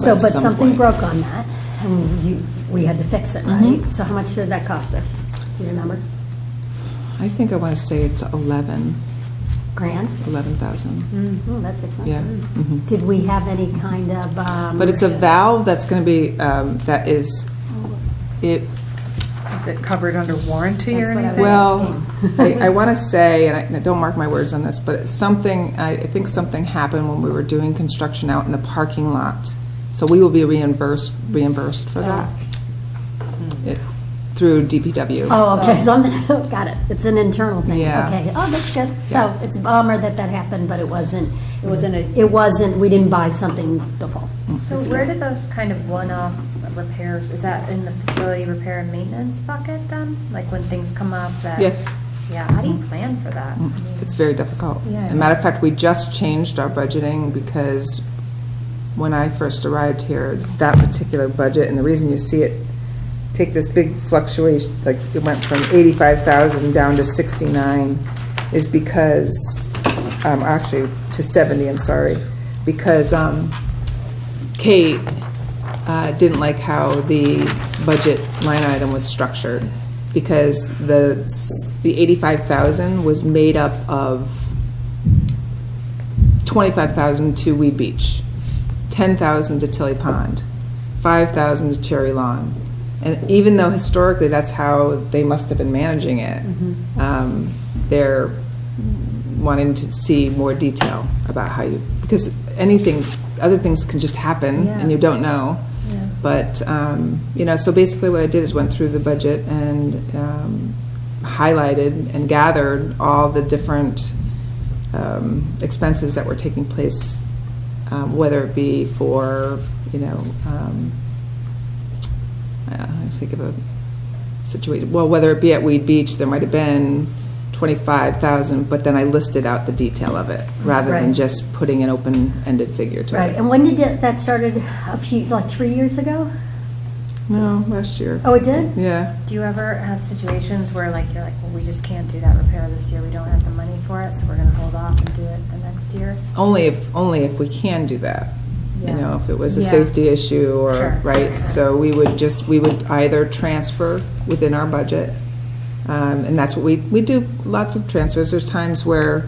So, at but some something point. broke on that, and we had to fix it, right? So how much did that cost us? Do you remember? I think I want to say it's 11,000. Oh, that's expensive. Yeah. Mhm. Did we have any kind of? But it's a valve that's going to be, that is, it, Is it covered under warranty or That's what I was anything? well, asking. I want to say, and don't mark my words on this, but it's something, I think something happened when we were doing construction out in the parking lot. So we will be reimbursed for that. It- through DPW. Oh, okay, so I'm, got it. It's an internal thing. Yeah. Okay, oh, that's good. So Yeah. it's a bummer that that happened, but it wasn't, a. we didn't buy something default. So where did those kind of one-off repairs, is that in the facility repair and maintenance bucket then? Like when things come up that? Yes. Yeah, how do you plan for that? I mean, It's very difficult. Yeah. As a matter of fact, we just changed our budgeting because when I first arrived here, that particular budget, and the reason you see it take this big fluctuation, like it went from 85,000 down to 69, is because, actually to 70, I'm sorry, because Kate didn't like how the budget line item was structured, because the 85,000 was made up of 25,000 to Weed Beach, 10,000 to Tilly Pond, 5,000 to Cherry Lawn. And even though historically that's how they must have been managing it, they're wanting to see more detail about how you, because other things can just happen and you don't know. Yeah. But, so basically what I did is went through the budget and highlighted and gathered all the different expenses that were taking place, whether it be for, I think of a situation, well, whether it be at Weed Beach, there might have been 25,000, but then I listed out the detail of it, rather than Right. just putting an open-ended figure to Right, it. and when did that started? Like 3 years ago? No, last year. Oh, it did? Yeah. Do you ever have situations where like, you're like, well, we just can't do that repair this year, we don't have the money for it, so we're gonna hold off and do it the next year? Only if we can do that. Yeah. If it was a Yeah. safety issue or, Sure. right? So we would either transfer within our budget, and that's what we do, lots of transfers. There's times where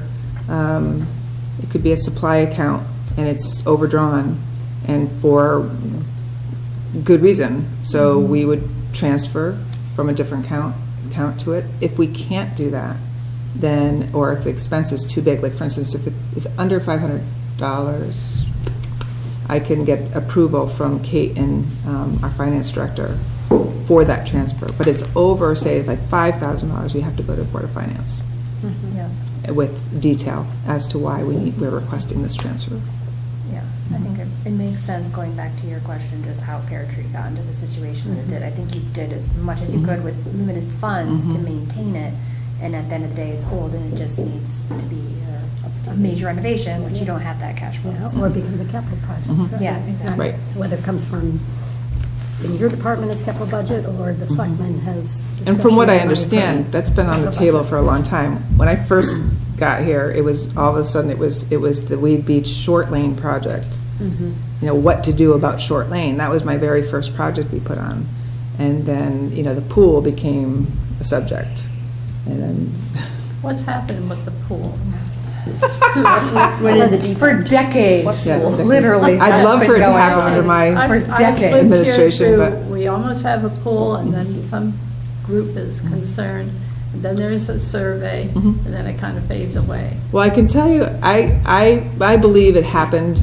it could be a supply account and it's overdrawn, and for good reason. So we would transfer from a different account to it. If we can't do that, then, or if the expense is too big, like for instance, if it is under $500, I can get approval from Kate and our finance director for that transfer. But it's over, say, like $5,000, we have to go to Board of Finance Yeah, with detail as to why we're requesting this transfer. yeah, I think it makes sense, going back to your question, just how Pear Tree got into the situation that it did. I think you did as much as you could with limited funds to maintain it, and at the end of the day, it's old and it just needs to be a major renovation, which you don't have that cash flow. Yeah, or it becomes a capital project. Yeah, exactly. Right. So whether it comes from, in your department as capital budget, or the selectman has. And from what I discretionary money understand, for that's been on the capital table budget. for a long time. When I first got here, it was, all of a sudden, it was the Weed Beach Short Lane project. What to do about Short Lane. That was my very first project we put on. And then, the pool became a subject. And then, What's happening with the pool? For decades, Yeah. literally. I'd that's love been for it to going happen on. under my I've For lived decades. here administration, through- but- We almost have a pool, and then some group is concerned, and then there's a survey, and then it kind of fades away. well, I can tell you, I believe it happened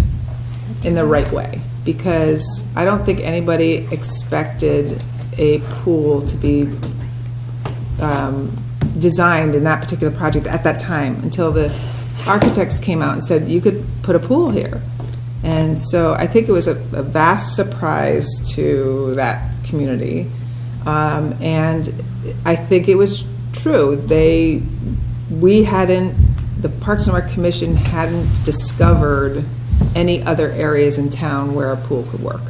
in the right way, because I don't think anybody expected a pool to be designed in that particular project at that time, until the architects came out and said, you could put a pool here. And so I think it was a vast surprise to that community. And I think it was true. The Parks and Rec Commission hadn't discovered any other areas in town where a pool could work.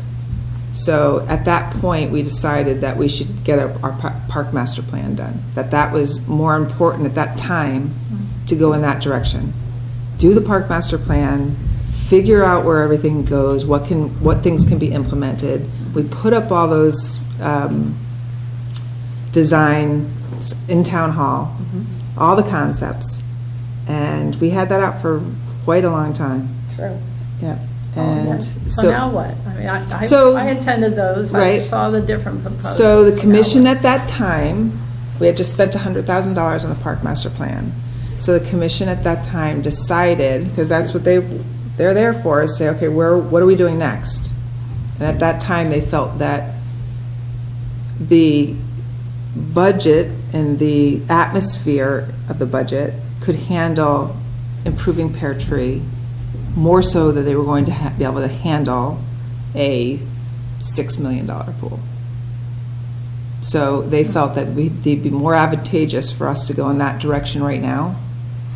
So at that point, we decided that we should get our park master plan done, that was more important at that time to go in that direction. Do the park master plan, figure out where everything goes, what things can be implemented. We put up all those designs in town hall, all the concepts, and we had that out for quite a long time. True. Yeah. Oh, And yes. So now what? I mean, So- I attended those, I Right. saw the different proposals. So the now commission what? at that time, we had just spent $100,000 on the park master plan. So the commission at that time decided, because that's what they're there for, is say, okay, what are we doing next? And at that time, they felt that the budget and the atmosphere of the budget could handle improving Pear Tree more so than they were going to be able to handle a $6 million pool. So they felt that it'd be more advantageous for us to go in that direction right now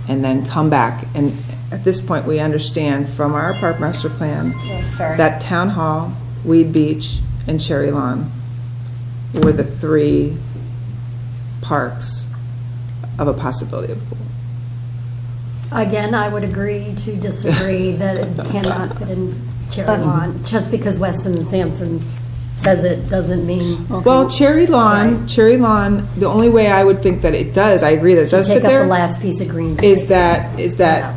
and then come back. And at this point, we understand from our park master plan that Town Hall, Weed Beach, and Cherry Lawn were the 3 parks of a possibility of pool. Again, I would agree to disagree that it cannot fit in Cherry Lawn. Just because Weston and Sampson says it doesn't mean. Well, Cherry Lawn, Right. Cherry Lawn, the only way I would think that it does, I agree that it does fit Take up there, the last piece of green space. is that Yeah.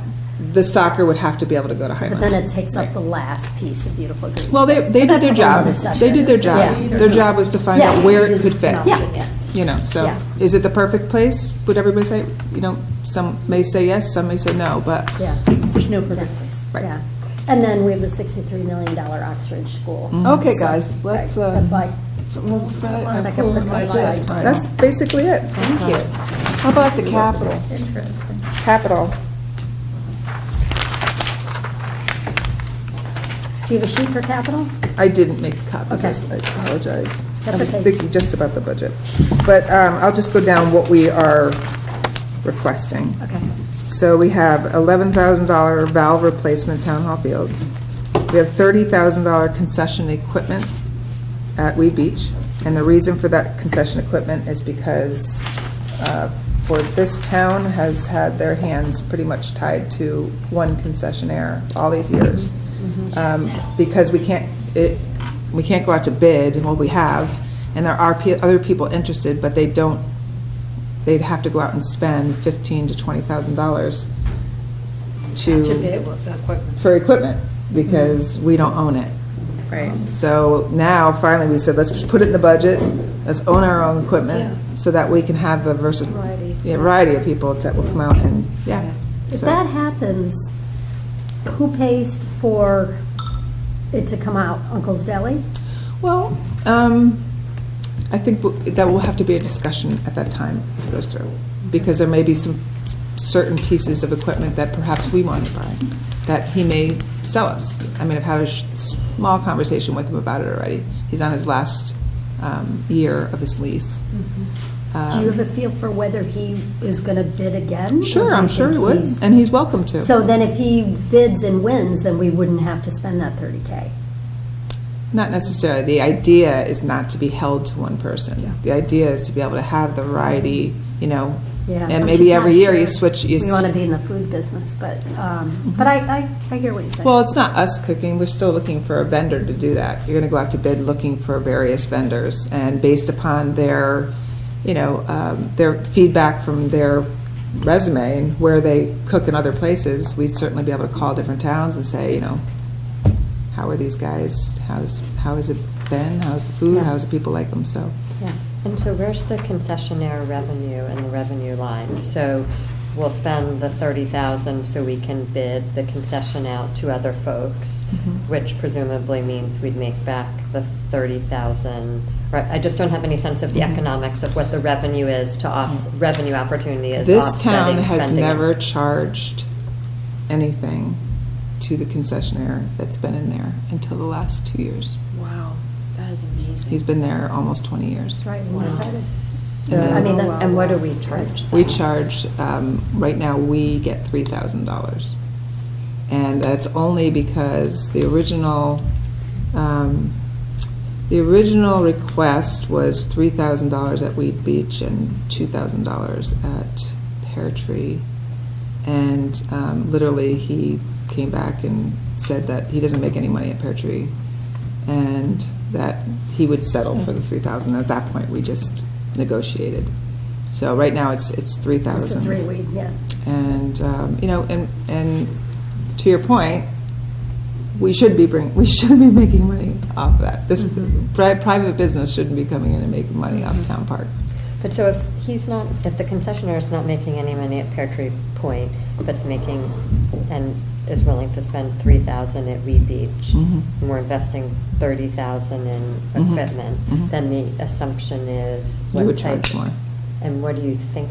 the soccer would have to be able to go to But Highland. then it takes up the last piece of beautiful green Well, they space. did But their that's a whole job. other subject. They did their job. Yeah. Their job was to find Yeah. out where it could fit. Yeah. Yes. You know, so Yeah. is it the perfect place? Would everybody say, you know, some may say yes, some may say no, but Yeah. There's no perfect place. Right. Yeah. And then we have the $63 million Oxfridge School. Okay, So, guys, right, let's, That's why. we'll finish. I can put that aside. that's basically it. Thank you. How about the Capitol? Interesting. Capital. Do you have a sheet for capital? I didn't make copies, Okay. I apologize. That's I was okay. thinking just about the budget. But I'll just go down what we are requesting. Okay. So we have $11,000 valve replacement Town Hall Fields. We have $30,000 concession equipment at Weed Beach. And the reason for that concession equipment is because for this town has had their hands pretty much tied to one concessionaire all these years. Because we can't go out to bid, and well, we have, and there are other people interested, but they'd have to go out and spend $15,000 to $20,000 for equipment, because we don't own it. Right. So now, finally, we said, let's just put it in the budget, let's own our own equipment, so that we can have the variety of people that will come out and, yeah. If So- that happens, who pays for it to come out? Uncle's Deli? Well, I think that will have to be a discussion at that time if it goes through, because there may be some certain pieces of equipment that perhaps we want to buy, that he may sell us. I mean, I've had a small conversation with him about it already. He's on his last year of his lease. Do you have a feel for whether he is going to bid again? Or Sure, do you I'm sure think he would, he's- and he's welcome to. So then if he bids and wins, then we wouldn't have to spend that 30K. Not necessarily. The idea is not to be held to one person. The idea is to be able to have the variety, you know, Yeah, and I'm maybe just every not year you sure switch. We want to be in the food business, but I hear what you're saying. Well, it's not us cooking. We're still looking for a vendor to do that. You're going to go out to bid looking for various vendors, and based upon their, you know, their feedback from their resume and where they cook in other places, we'd certainly be able to call different towns and say, you know, how are these guys? How has it been? How's the food? Yeah. How's the people like them? So. Yeah. And so where's the concessionaire revenue and the revenue line? So we'll spend the 30,000 so we can bid the concession out to other folks, which presumably means we'd make back the 30,000. Right, I just don't have any sense of the economics of what the revenue is to revenue opportunity is This town offsetting has spending. never charged anything to the concessionaire that's been in there until the last 2 years. Wow, that is amazing. He's been there almost 20 years. That's right, when we started. So, I mean, and what do we charge them? We charge, right now, we get $3,000. And that's only because the original request was $3,000 at Weed Beach and $2,000 at Pear Tree. And literally, he came back and said that he doesn't make any money at Pear Tree, and that he would settle for the $3,000. At that point, we just negotiated. So right now, it's $3,000. It's a three-week, yeah. And you know, and to your point, we should be making money off of that. This private business shouldn't be coming in and making money off of town parks. But so if the concessionaire is not making any money at Pear Tree Point, but it's making, and is willing to spend $3,000 at Wee Beach, Mhm. and we're investing $30,000 in Mhm. equipment, Mhm. then the assumption is. You what would type- charge more. And what do you think,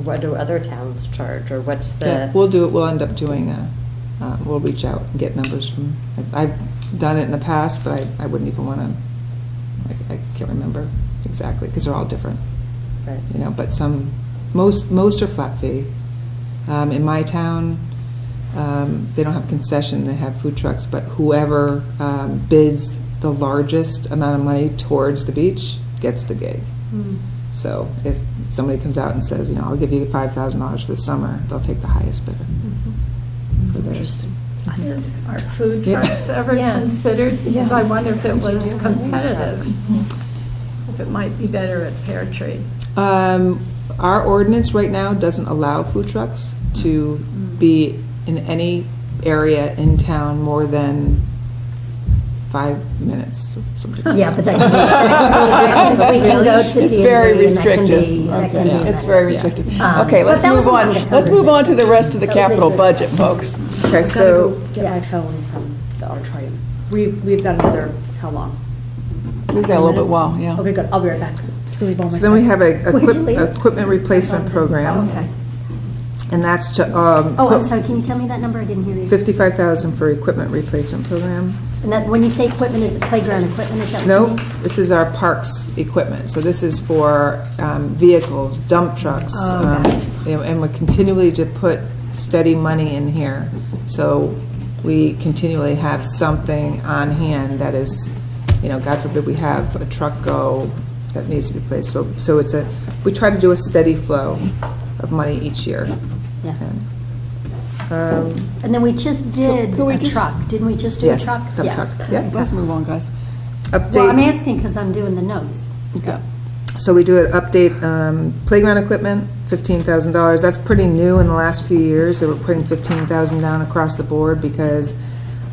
what do other towns charge, or what's Yeah, the? we'll end up doing we'll reach out and get numbers from, I've done it in the past, but I wouldn't even want to, I can't remember exactly, because they're all different, Right. you know, but most are flat fee. In my town, they don't have concession, they have food trucks, but whoever bids the largest amount of money towards the beach gets the gig. So if somebody comes out and says, you know, I'll give you $5,000 for the summer, they'll take the highest bidder for theirs. Are food Yeah. trucks ever Yeah. considered? Because I wonder if it was Yeah. competitive, if it might be better at Pear Tree. Our ordinance right now doesn't allow food trucks to be in any area in town more than 5 minutes. or something. Yeah, but that can be, we can go to It's P&Z very and that can restrictive. be, that can Okay. be. It's very yeah. restrictive. But Okay, let's that was move a on. good Let's move on to the rest of the That was a capital good- budget, folks. Okay, I've so, gotta go get Yeah. my phone from the auditorium. We've got another, how long? We've got a little bit Minutes? while, yeah. Okay, good, I'll be right back. Leave all my so then we stuff. have a Would you leave? equipment replacement program, Okay. and that's Oh, I'm sorry, can you tell me that number? I didn't hear you. 55,000 for equipment replacement program. And that, when you say equipment, is it playground equipment, is that what you No, mean? this is our parks equipment, so this is for vehicles, dump trucks. Oh, got it. You know, and we're continually to put steady money in here, so we continually have something on hand that is, you know, God forbid we have a truck go that needs to be placed. So we try to do a steady flow of money each year. Yeah. And, And then we just did Could we a just- truck, didn't we just do a Yes, truck? dump Yeah. truck, yeah. Let's move on, guys. update. Well, I'm asking because I'm doing the notes. Okay. So we do an update, playground equipment, $15,000. That's pretty new in the last few years. They were putting 15,000 down across the board because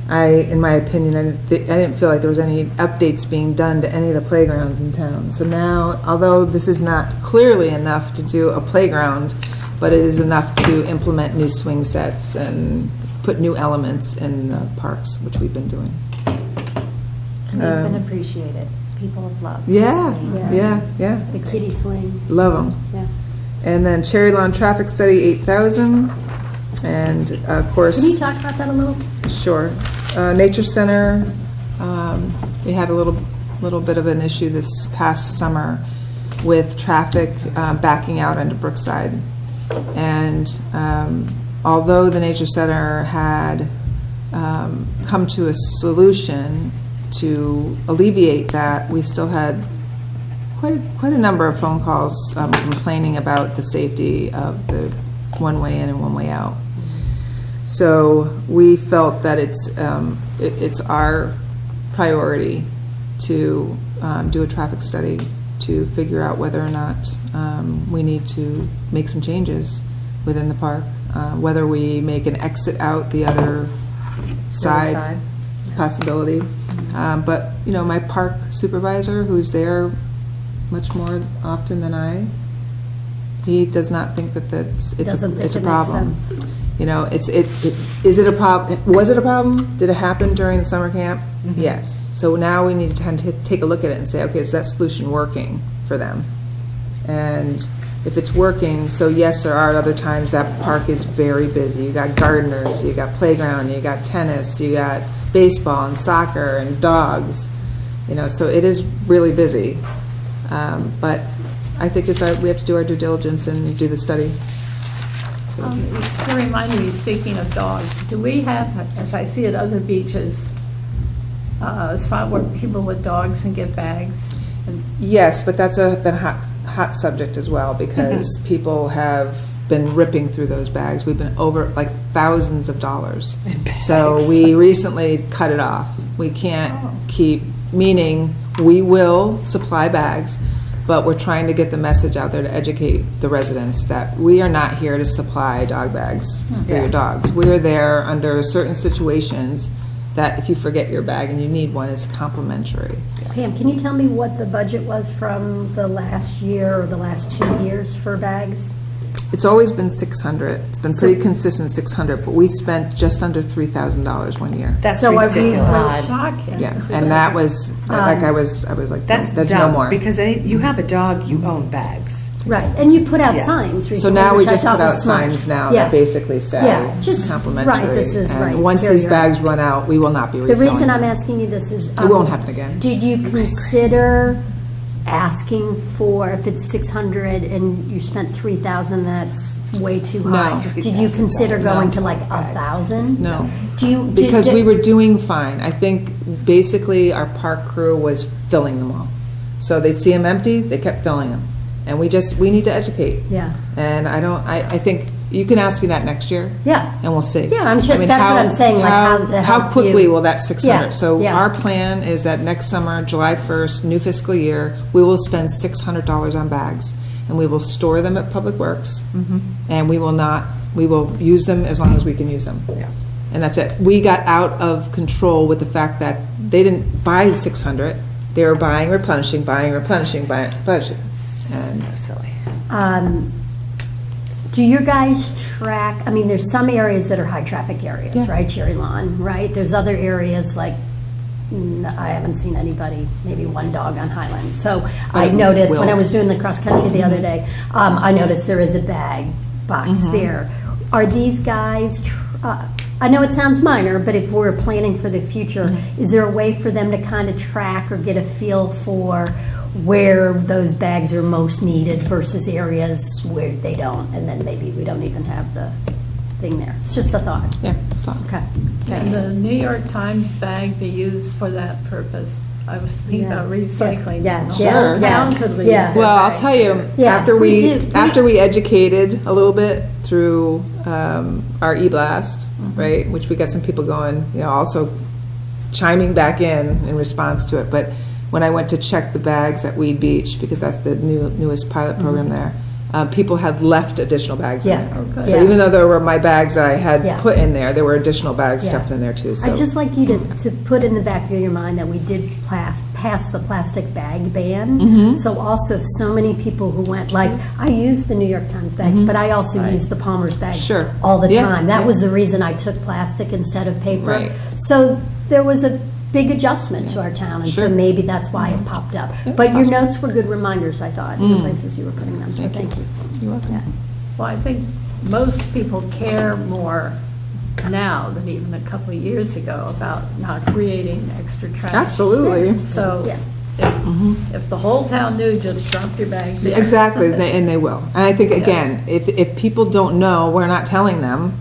in my opinion, I didn't feel like there was any updates being done to any of the playgrounds in town. So now, although this is not clearly enough to do a playground, but it is enough to implement new swing sets and put new elements in the parks, which we've been doing. And they've been appreciated. People have loved. this Yeah, swing. yeah. The kiddie swing. Love them. Yeah. And then Cherry Lawn Traffic Study, 8,000. And of course. Can you talk about that a little? Sure. Nature Center, we had a little bit of an issue this past summer with traffic backing out onto Brookside. And although the Nature Center had come to a solution to alleviate that, we still had quite a number of phone calls complaining about the safety of the one way in and one way out. So we felt that it's our priority to do a traffic study to figure out whether or not we need to make some changes within the park, whether we make an exit out the other side possibility. But, you know, my park supervisor, who's there much more often than I, he does not think that Doesn't think it's a it makes problem. sense. You know, is it a problem? Was it a problem? Did it happen during the summer camp? Yes. So now we need to kind of take a look at it and say, okay, is that solution working for them? And if it's working, so yes, there are other times that park is very busy. You got gardeners, you got playground, you got tennis, you got baseball and soccer and dogs. You know, so it is really busy. But I think we have to do our due diligence and do the study. So, You reminded me, speaking of dogs, do we have, as I see at other beaches, a spot where people with dogs can get bags? And yes, but that's been a hot subject as well because people have been ripping through those bags. We've been over like thousands of dollars. So we recently cut it off. We can't keep, meaning we will supply bags, but we're trying to get the message out there to educate the residents that we are not here to supply dog bags for your dogs. We're there under certain situations that if you forget your bag and you need one, it's complimentary. Pam, can you tell me what the budget was from the last year or the last 2 years for bags? It's always been 600. It's been pretty consistent 600, but we spent just under $3,000 one year. That's So are we- ridiculous. Shocking. Yeah, and that was, like, I was like, That's no dumb, more. because you have a dog, you own bags. Right, and you put out Yeah. signs recently, So now we which I just thought put out was smart. signs now Yeah. that basically say Yeah, just- complimentary. right, this is and right, once carry these on. bags run out, we will not be The refilling reason I'm them. asking you this is. It won't happen again. Did you consider asking for, if it's 600 and you spent 3,000, that's way too high? No. Did you consider going to like No. 1,000? No. Do you? Because we were doing fine. I think basically our park crew was filling them all. So they'd see them empty, they kept filling them. And we need to educate. Yeah. And I think, you can ask me that next year. Yeah. And we'll see. Yeah, I'm just- I mean, that's what I'm saying, like, how to How help quickly you. will that 600? Yeah, So yeah. our plan is that next summer, July 1st, new fiscal year, we will spend $600 on bags. And we will store them at Public Works. And we will use them as long as we can use them. Yeah. And that's it. We got out of control with the fact that they didn't buy 600. They were buying, replenishing. And So silly. Do your guys track, I mean, there's some areas that are high-traffic areas, Yeah. right, Cherry Lawn, right? There's other areas like, I haven't seen anybody, maybe one dog on Highland. So I noticed, when I was doing the cross-country the other day, I noticed there is a bag box there. Are these guys, I know it sounds minor, but if we're planning for the future, is there a way for them to kind of track or get a feel for where those bags are most needed versus areas where they don't, and then maybe we don't even have the thing there? It's just a thought. yeah, it's fine. Okay. Can the New York Times bag be used for that purpose? I was thinking about recycling. Yes. The Yeah. whole town Yes. could leave Yeah. their Well, I'll bags tell you, there. Yeah, after we we do. after we educated a little bit through our e-blast, right, which we got some people going, also chiming back in response to it. But when I went to check the bags at Weed Beach, because that's the newest pilot program there, people had left additional bags in Yeah. there. Okay. So Yeah. even though there were my bags I had Yeah. put in there were additional bags Yeah. stuffed in there too. So I'd just like you to put in the back of your mind that we did pass the plastic bag ban. So also so many people who went, like, I use the New York Times bags, but I also use the Palmer's bags Sure. all the Yeah, time. That yeah. was the reason I took plastic instead of paper. Right. So there was a big adjustment to our town, and so Sure. maybe that's why it popped up. But your notes were good reminders, I thought, in the places you were putting them, so thank you. You're welcome. Yeah. Well, I think most people care more now than even a couple of years ago about not creating extra trash. Absolutely. So Yeah. if the whole town knew, just drop your bag there. Exactly, and they will. And I think, again, if people don't know, we're not telling them,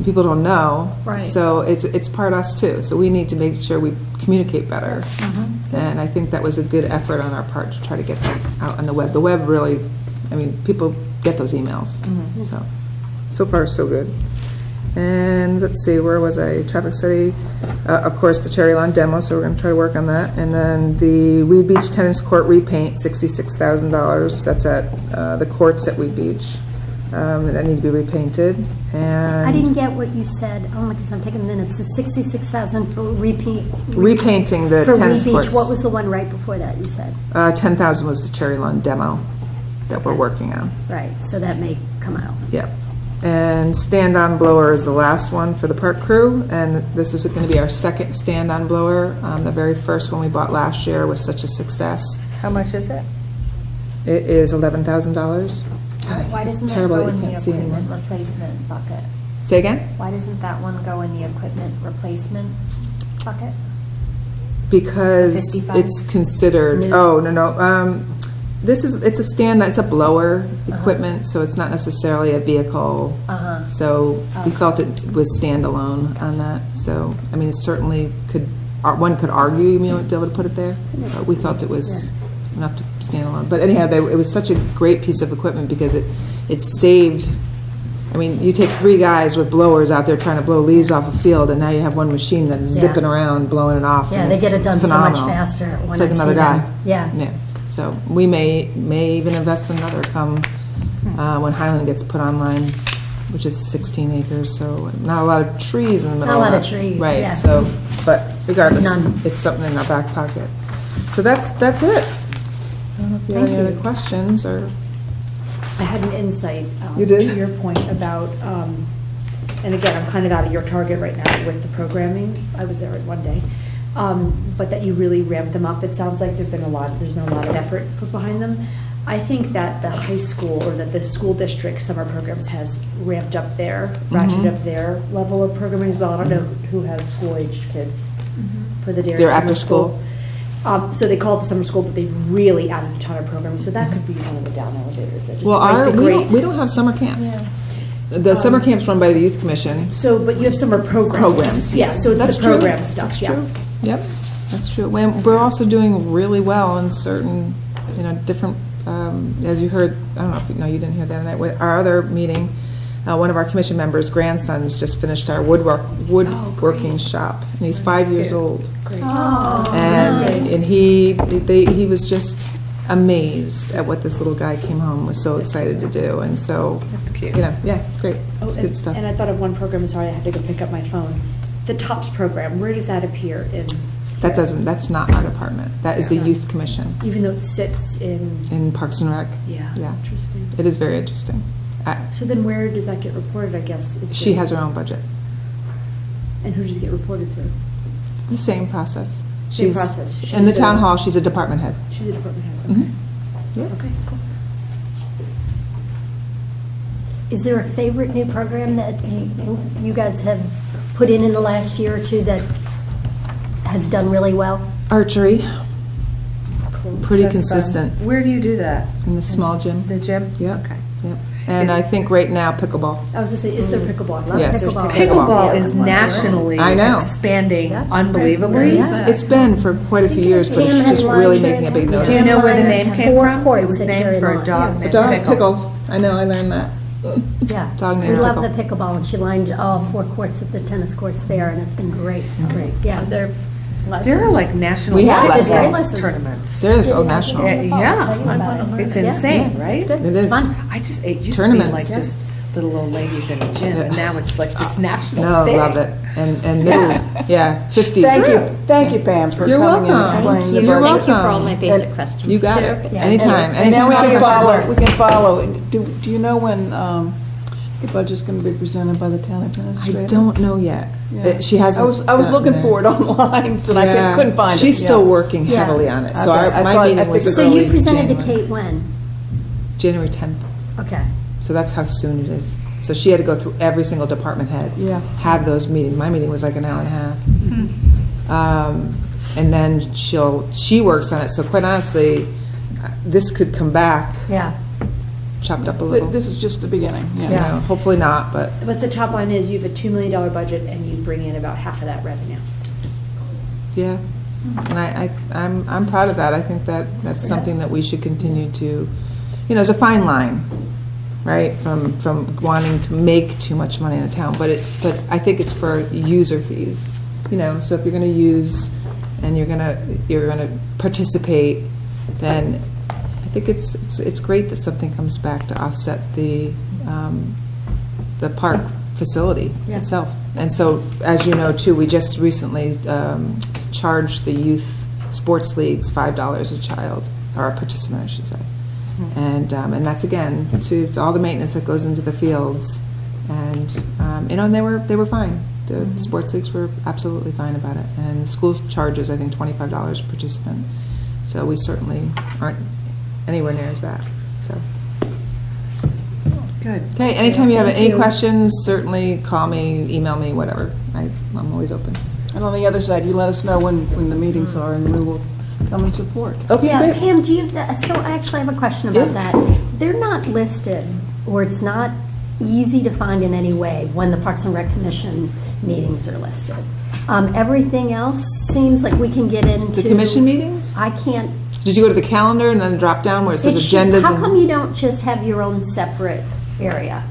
people don't know. Right. So it's part of us too. So we need to make sure we communicate better. And I think that was a good effort on our part to try to get that out on the web. The web really, people get those emails. So far, so good. And let's see, where was I? Traffic study, of course, the Cherry Lawn demo, so we're gonna try to work on that. And then the Weed Beach Tennis Court repaint, $66,000. That's at the courts at Weed Beach. That needs to be repainted. And I didn't get what you said, because I'm taking minutes, the 66,000 for repeat. repainting the For tennis Weed courts. Beach, what was the one right before that, you said? 10,000 was the Cherry Lawn demo that we're working on. Right, so that may come out. Yep. And stand-on blower is the last one for the park crew, and this is going to be our second stand-on blower. The very first one we bought last year was such a success. How much is it? It is $11,000. Why doesn't that Terrible go that in you the can't see equipment anyone. replacement bucket? Say again? Why doesn't that one go in the equipment replacement bucket? Because 55? it's considered, New. no. It's a it's a blower equipment, so it's not necessarily a vehicle. Uh-huh. So we felt it was standalone on that. So, it certainly one could argue you might be able to put it there, but we felt it was enough to stand alone. But anyhow, it was such a great piece of equipment because it saved, you take 3 guys with blowers out there trying to blow leaves off a field, and now you have one machine that's Yeah. zipping around, blowing it off. Yeah, and they get it it's done so much phenomenal. faster when It's like I see another guy. them. Yeah. Yeah, so we may even invest in another come when Highland gets put online, which is 16 acres, so not a lot of trees in the middle. Not a lot that. of trees, Right, yeah. so, but regardless, None. it's something in our back pocket. So that's it. I don't know if you have Thank any other you. questions or. I had an insight. You did? To your point about, and again, I'm kind of out of your target right now with the programming. I was there one day. But that you really ramped them up. It sounds like there's been a lot of effort put behind them. I think that the high school, or that the school district summer programs has ramped up ratcheted up their level of programming as well. I don't know who has school-age kids for the Dairy They're Summer after school. So they call it the summer school, but they've really added a ton of programming. So that could be one of the down elevators. That just Well, like the great. we don't have summer camp. Yeah. The summer camp's run by the Youth Commission. So, but you have summer programs. Programs. Yeah, so it's That's the true. program stuff, That's yeah. true. Yep, that's true. We're also doing really well in certain, different, as you heard, I don't know if you didn't hear that night, with our other meeting, one of our commission members' grandsons just finished our woodworking shop, and he's 5 years old. And he was just amazed at what this little guy came home, was so excited to do, and so. That's cute. Yeah, it's great. It's good stuff. And I thought of one program, sorry, I had to go pick up my phone. The TOPS program, where does that appear in? That's not our department. That is the Youth Commission Even though it sits in, Parks and Rec. yeah, Yeah. interesting. It is very interesting. So then where does that get reported, I guess? She has her own budget. And who does it get reported through? The same process. Same She's- process. In the She's town a- hall, she's a department head. She's a department head, Mhm. okay. Yeah. Okay, cool. Is there a favorite new program that you guys have put in the last year or two that has done really well? Archery, Cool. pretty That's fun. consistent Where do you do that? in the small gym. The gym? Yep. Okay. Yep. And I think right now pickleball. I was gonna say, is there pickleball? I love Yes. pickleball. Pickleball Yeah. is nationally I know. expanding Yeah. unbelievably. Yeah. It's been for quite a few years, but it's Pam has just really lined making a big it. notice. Do you know where the name Four came from? courts It was at named Jerry for a Lawn. dog Yeah. named Dog Pickle. pickle. I know, I learned that. Yeah. Dog We named love Pickle. the pickleball, and she lined all 4 courts at the tennis courts there, and it's been great. It's great. Yeah. There There are like national We have lessons. pickleball Lessons. tournaments. There is, national. Yeah, it's Yeah. insane, right? It's good. It It's is. fun. It used to be Tournaments. like just little old ladies in a gym, and now it's like this national No, thing. love it. And middle, yeah, 50s. Thank you, Pam, for You're coming and welcome. explaining the You're budget. Thank you for all my welcome. basic questions. You got too. it. Yeah. Anytime. And then we Anytime. can follow. Do you know when the budget's going to be presented by the town administrator? I don't know yet. Yeah. She hasn't. I was gotten looking there. for it online, so I Yeah. couldn't find it. She's Yeah. still working Yeah. heavily on it. So Okay. I my thought- I meeting was figured- So early you presented to January. Kate when? January 10th. Okay. So that's how soon it is. So she had to go through every single department head. Yeah. Have those meetings. My meeting was like an hour and a half. And then she works on it. So quite honestly, this could come back Yeah. chopped up a little. This is just the beginning, You yeah. know, hopefully not, but But the top line is you have a $2 million budget and you bring in about half of that revenue. yeah. And I'm proud of that. I think that's something that we should continue to, there's a fine line, right, from wanting to make too much money in the town, but I think it's for user fees, so if you're gonna use and you're gonna participate, then I think it's great that something comes back to offset the park facility Yeah. itself. And so, as you know too, we just recently charged the youth sports leagues $5 a child, or a participant, I should say. And that's again to all the maintenance that goes into the fields, and and they were fine. The sports leagues were absolutely fine about it, and the school charges I think $25 per participant. So we certainly aren't anywhere near as that. So Good. okay, anytime you have Thank any you. questions, certainly call me, email me, whatever. I'm always open. And on the other side, you let us know when the meetings are, and we will come and support. Okay, Yeah, great. Pam, so I actually have a question about Yeah. that. They're not listed, or it's not easy to find in any way when the Parks and Rec Commission meetings are listed. Everything else seems like we can get into. The commission meetings? I can't. Did you go to the calendar and then drop down where it says It should- agendas? How and- come you don't just have your own separate area?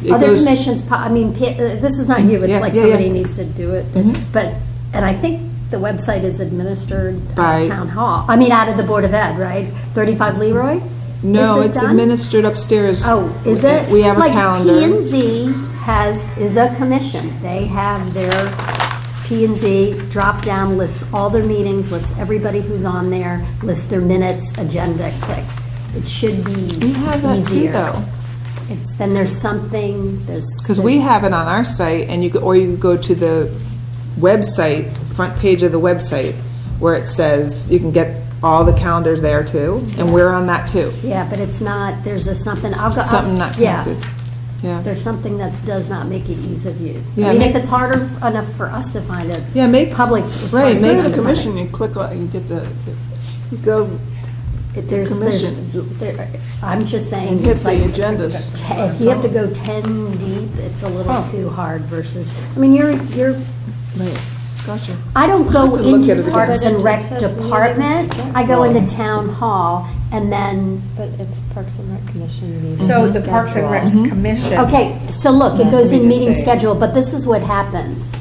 It Other goes- commissions, this is not you, it's Yeah, like yeah, somebody yeah. needs to do it. Mhm. But, and I think the website is administered By- at Town Hall. Out of the Board of Ed, right? 35 Leroy? No, Is it it's done? administered upstairs. Oh, is it? We have a calendar. Like P&Z is a commission. They have their P&Z drop-down, lists all their meetings, lists everybody who's on there, lists their minutes, agenda, click. It should be We have that too, easier. though. Then there's something, Because we have it on our site, and you could, or you could go to the website, front page of the website, where it says you can get all the calendars there too, and we're on that too. Yeah, but it's not, there's a something, I'll go. Something not yeah. connected. Yeah. There's something that does not make it ease of use. Yeah, I mean, if make- it's harder enough for us to find it. Yeah, make- Public. it's right, hard Go for to them the to find it. commission, you click on, you get the, you go, There's, commission. I'm just saying. and hit it's the like agendas. If you have to go 10 deep, it's a little too hard versus, I mean, you're, Right, gotcha. I don't go have to look at into it Parks again. and But it Rec just says department. meetings I go into schedule. town hall and then, But it's Parks and Rec Commission meeting. So the Parks and Rec schedule. Commission. okay, so look, it goes Let in me just meeting say- schedule, but this is what happens.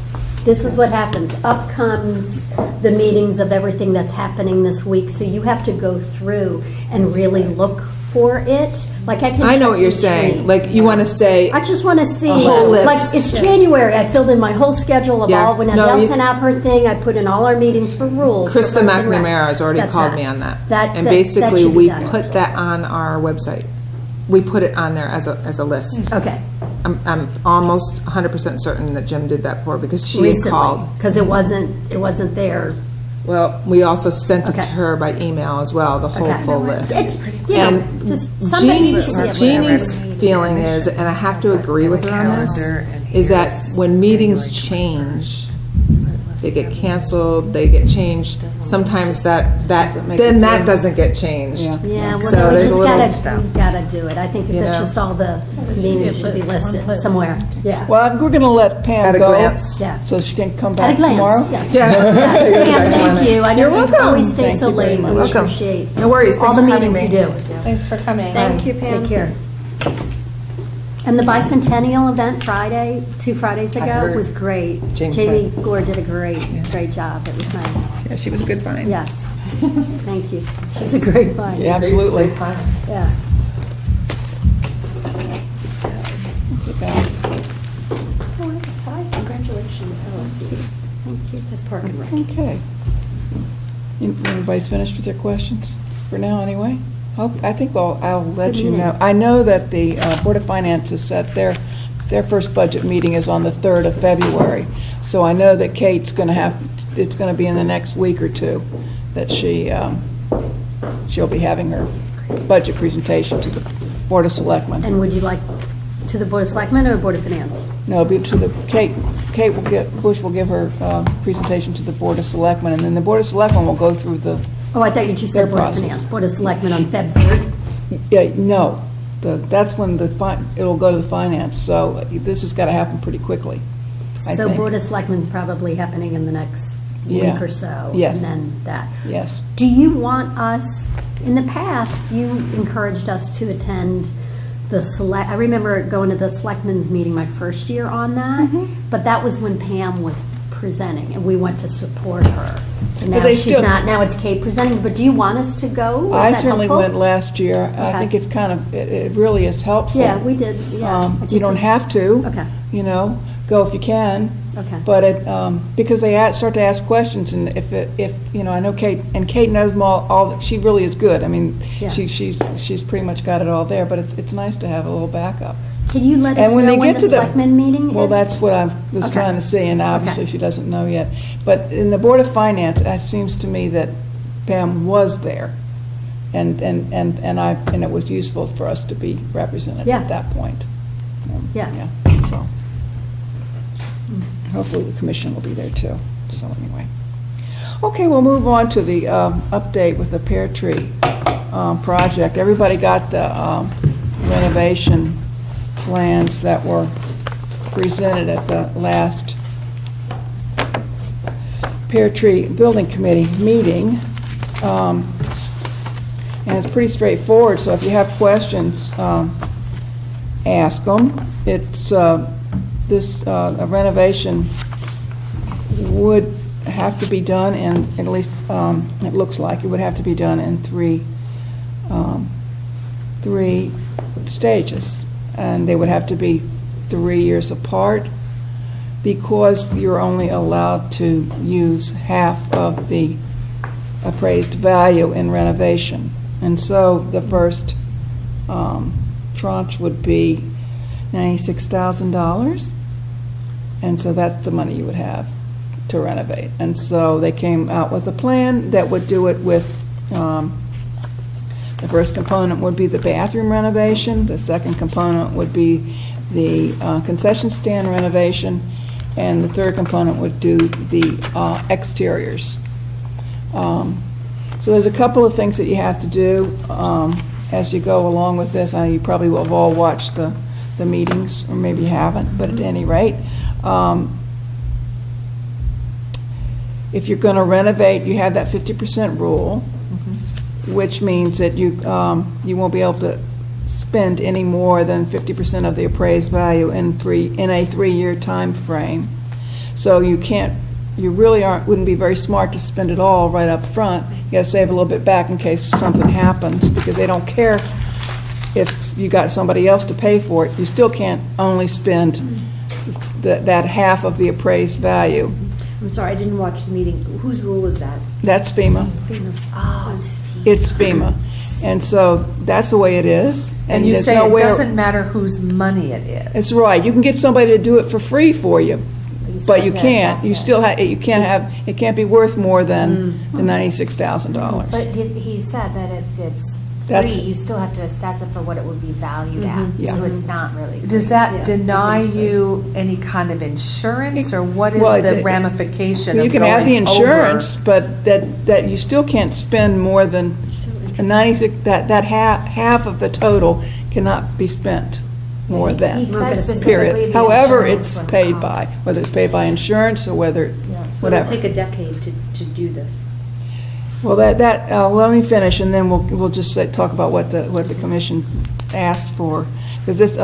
This is what happens. Up comes the meetings of everything that's happening this week, so you have to go through and really look for it. Like I can. I know check what you're each saying. week. Like, you want to say, I just want to see, whole list. like, it's January, I filled in my whole schedule of Yeah. all, when No, Adele you- sent out her thing, I put in all our meetings for rules. for Krista Parks and Rec. McNamara has already That's called it. me on that. that And basically, should be we done. put that on our website. We put it on there as a list. Okay, I'm almost 100% certain that Jim did that for her, because she had recently, called. because it wasn't there. Well, we also sent it to Okay. her by email as well, the whole Okay. full list. It's, you know, And just somebody should be able to. Jeannie's feeling is, and I have to agree with her on this, is that when meetings change, they get canceled, they get changed, sometimes that make then it that through. doesn't get changed. Yeah. Yeah, So well, we there's a just little we've gotta do it. I think You that's know. just all the meetings should be listed somewhere. Yeah, Well, we're going to let Pam At a go. glance. Yeah. So she can come at back a tomorrow. glance, yes. Yes. Pam, thank you. I know You're you welcome. always stay Thank so you very late. We much. Welcome. appreciate No worries. all Thanks the for having meetings you me. do. Thanks for coming. Thank you, Pam. Take care. And the bicentennial event Friday, 2 Fridays I ago, heard was great. James Jamie said. Gore did a great job. It was nice. Yeah, she was a good find. Yes. Thank you. She was a great find. Yeah, absolutely. Yeah. Congratulations, LSU. Thank you. That's Park and Rec. Okay. Everybody's finished with their questions, for now, anyway? I think I'll let Good you meeting. know. I know that the Board of Finance has set their first budget meeting is on the 3rd of February. So I know that Kate's going to it's going to be in the next week or two that she'll be having her budget presentation to the Board of Selectmen. And would you like to the Board of Selectmen or Board of Finance? No, it'll be to the, Bush will give her presentation to the Board of Selectmen, and then the Board of Selectmen will go through the, Oh, I thought you just said Their Board of process. Finance. Board of Selectmen on Feb. 3rd? yeah, no, that's when it'll go to the finance, so this has got to happen pretty quickly. I So think. Board of Selectmen's probably happening in the next Yeah. week or so. Yes. And then that. Yes. Do you want us, in the past, you encouraged us to attend I remember going to the Selectmen's meeting my first year on that, Mm-hmm. but that was when Pam was presenting, and we went to support her. So now they she's still- not, now it's Kate presenting, but do you want us to go? I Is that certainly helpful? went last year. I Okay. think it's kind of, it really is helpful. Yeah, we did, yeah. I You just- don't have to. Okay. You know, go if you can. Okay. But because they start to ask questions, and if I know Kate, and Kate knows them all, she really is good. I mean, Yeah. she's pretty much got it all there, but it's nice to have a little backup. Can you let us And when know they when get the to the Selectmen meeting is? Well, that's what I was Okay. trying to see, and obviously Okay. she doesn't know yet. But in the Board of Finance, it seems to me that Pam was there, and it was useful for us to be represented Yeah. at that point. Yeah. So hopefully the commission will be there too. So anyway, okay, we'll move on to the update with the pear tree project. Everybody got the renovation plans that were presented at the last Pear Tree Building Committee meeting. And it's pretty straightforward, so if you have questions, ask them. It's, this a renovation would have to be done in, at least, it looks like it would have to be done in three stages. And they would have to be 3 years apart, because you're only allowed to use half of the appraised value in renovation. And so the first tranche would be $96,000. And so that's the money you would have to renovate. And so they came out with a plan that would do it with, the first component would be the bathroom renovation, the second component would be the concession stand renovation, and the third component would do the exteriors. So there's a couple of things that you have to do as you go along with this. You probably will have all watched the meetings, or maybe you haven't, but at any rate, if you're going to renovate, you have that 50% rule, which means that you won't be able to spend any more than 50% of the appraised value in a 3-year time frame. So you really wouldn't be very smart to spend it all right up front. You got to save a little bit back in case something happens, because they don't care if you got somebody else to pay for it. You still can't only spend that half of the appraised value. I'm sorry, I didn't watch the meeting. Whose rule is that? That's FEMA. FEMA's. Oh, it's FEMA. It's FEMA. And so that's the way it is. And you there's say it nowhere- doesn't matter whose money it is. That's right. You can get somebody to do it for free for you, but you can't. You still have. You can't have. It can't be worth more than the $96,000. But he said that if it's That's- free, you still have to assess it for what it would be valued at. Yeah. So it's not really free. Does that Yeah. deny you any kind of insurance, or what is Well, the ramification of You can have the going over? insurance, but that you still can't spend more than 96. That half of the total cannot be spent more than. He said specifically Period. the However, insurance it's would paid cover. by, whether it's paid by insurance or whether So it'll whatever. take a decade to do this. Well, let me finish, and then we'll just talk about what the commission asked for, because this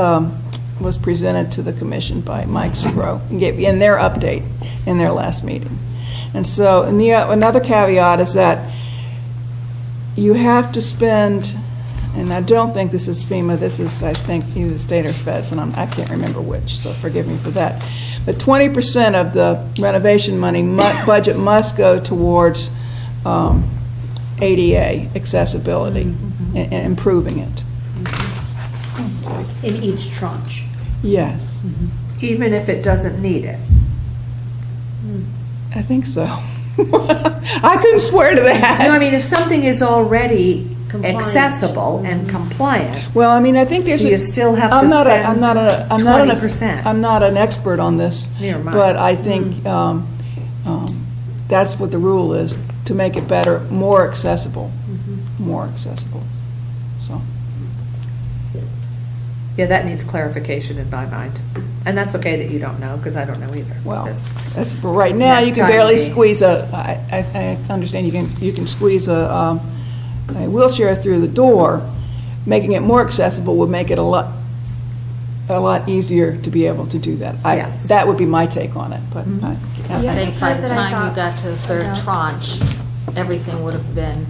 was presented to the commission by Mike Segro in their update in their last meeting. And so, another caveat is that you have to spend, and I don't think this is FEMA, this is, I think, either state or feds, and I can't remember which, so forgive me for that. But 20% of the renovation money budget must go towards ADA accessibility and improving it. In each tranche. Yes, Even if it doesn't need it? I think so. I couldn't swear to that. No, I mean, if something is already Compliant. accessible and compliant, Well, I mean, I think there's. Do you still have to I'm not spend I'm not 20%? I'm not an expert on this. Neither am I. But I think that's what the rule is, to make it better, more accessible, more accessible. So, yeah, that needs clarification in my mind. And that's okay that you don't know, because I don't know either. It's well, just- that's for right now. Next You can time barely we- squeeze I understand you can squeeze a wheelchair through the door. Making it more accessible would make it a lot easier to be able to do that. Yes. That would be my take on it, but I think by the That I time you thought got to the third about. tranche, everything would have been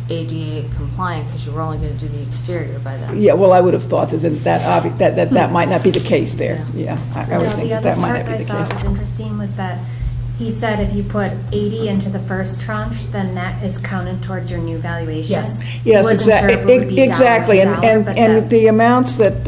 ADA compliant because you were only going to do the exterior by then. yeah, well, I would have thought that might not be the case there. Yeah, I would No, think the other that might part not that be I the thought case. was interesting was that he said if you put 80 into the first tranche, then that is counted towards your new valuation. Yes. Yes, Wasn't sure if it would be exactly, dollar to dollar, but and that- the amounts that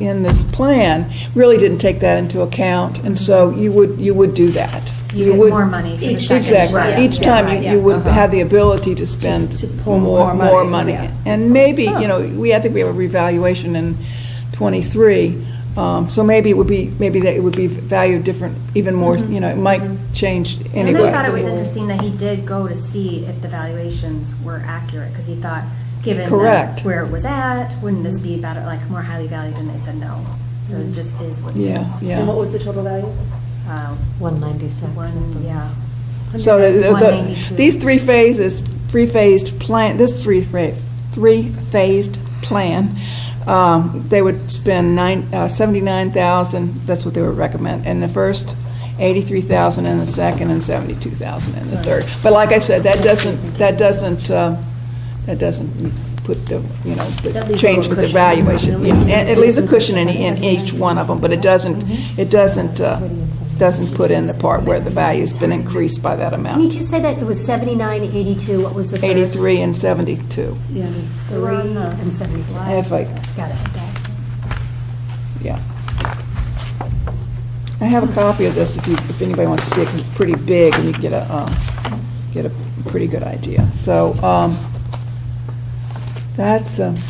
in this plan really didn't take that into account, and so you would do that. So you get would- more money for the second Exactly. tranche. Each time you would have the ability to spend Just to pull more more money, money. yeah. And maybe, I think we have a revaluation in '23, so maybe it would be valued different, even more, it might change And anyway. I thought it was interesting that he did go to see if the valuations were accurate, because he thought, given Correct. that where it was at, wouldn't this be better, like more highly valued? And they said no. So it just is what it Yeah, is. yeah. And what was the total value? 196. Yeah. So It's 192. these three-phased plan, this three-phased plan, they would spend $79,000, that's what they would recommend, in the first, $83,000 in the second, and $72,000 in the third. But like I said, that doesn't put the, you know, That the leaves a change little with the cushion. valuation. It leaves- Yeah, it leaves a cushion in each one of them, but it doesn't put in the part where the value's been increased by that Can you amount. just say that it was 79, 82, what was the third? 83 and 72. Yeah. 3 and 72. If I- Got it. Yeah. I have a copy of this if anybody wants to see it, because it's pretty big, and you can get a pretty good idea. So, that's, let's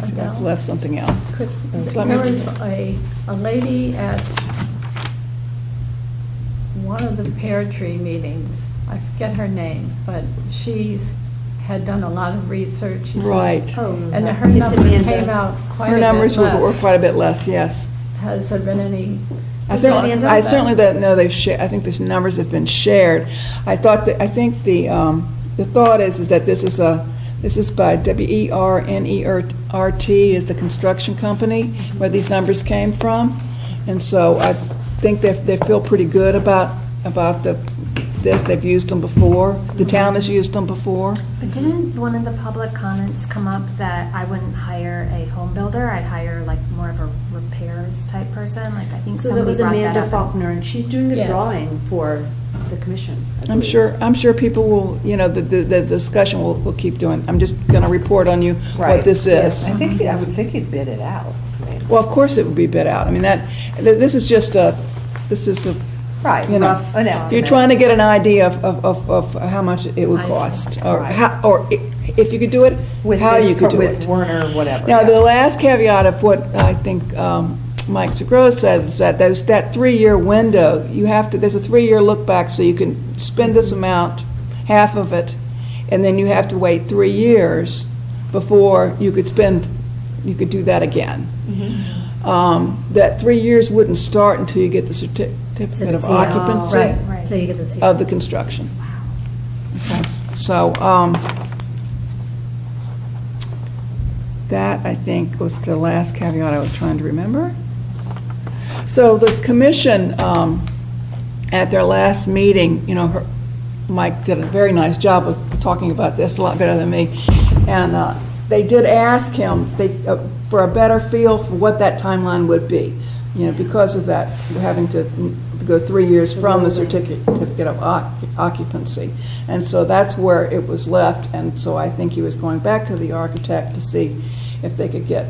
see if I've left something out. Let me- There was a lady at one of the pear tree meetings, I forget her name, but had done a lot of research. She says- Right. And her It's number Amanda. came out quite a Her bit numbers were less. quite a bit less, yes. Has there been any? I certainly don't know they've shared, I think these numbers have been shared. I think the thought is that this is by WERNERT is the construction company where these numbers came from. And so I think they feel pretty good about this. They've used them before. The town has used them before. But didn't one of the public comments come up that I wouldn't hire a home builder, I'd hire like more of a repairs type person? Like, I think So that somebody was brought that Amanda up. Faulkner, and she's doing a Yes. drawing for the commission. I I'm believe. sure people will, you know, the discussion will keep doing. I'm just going to report on you what Right. this is. I would think you'd bid it out. I mean, Well, of course it would be bid out. I mean, this is just a, Right, you know, rough, an estimate. you're trying to get an idea of how much it would cost, or Right. how, or if you could do it, With how this you could do with it. Werner, whatever. Now, yeah. the last caveat of what I think Mike Segros said is that that 3-year window, there's a 3-year look back, so you can spend this amount, half of it, and then you have to wait 3 years before you could do that again. That 3 years wouldn't start until you get the certificate of occupancy Right, so you get the CO. of the construction. Okay. So, that, I think, was the last caveat I was trying to remember. So the commission, at their last meeting, you know, Mike did a very nice job of talking about this, a lot better than me, and they did ask him for a better feel for what that timeline would be, you know, because of that, we're having to go 3 years from the certificate of occupancy. And so that's where it was left, and so I think he was going back to the architect to see if they could get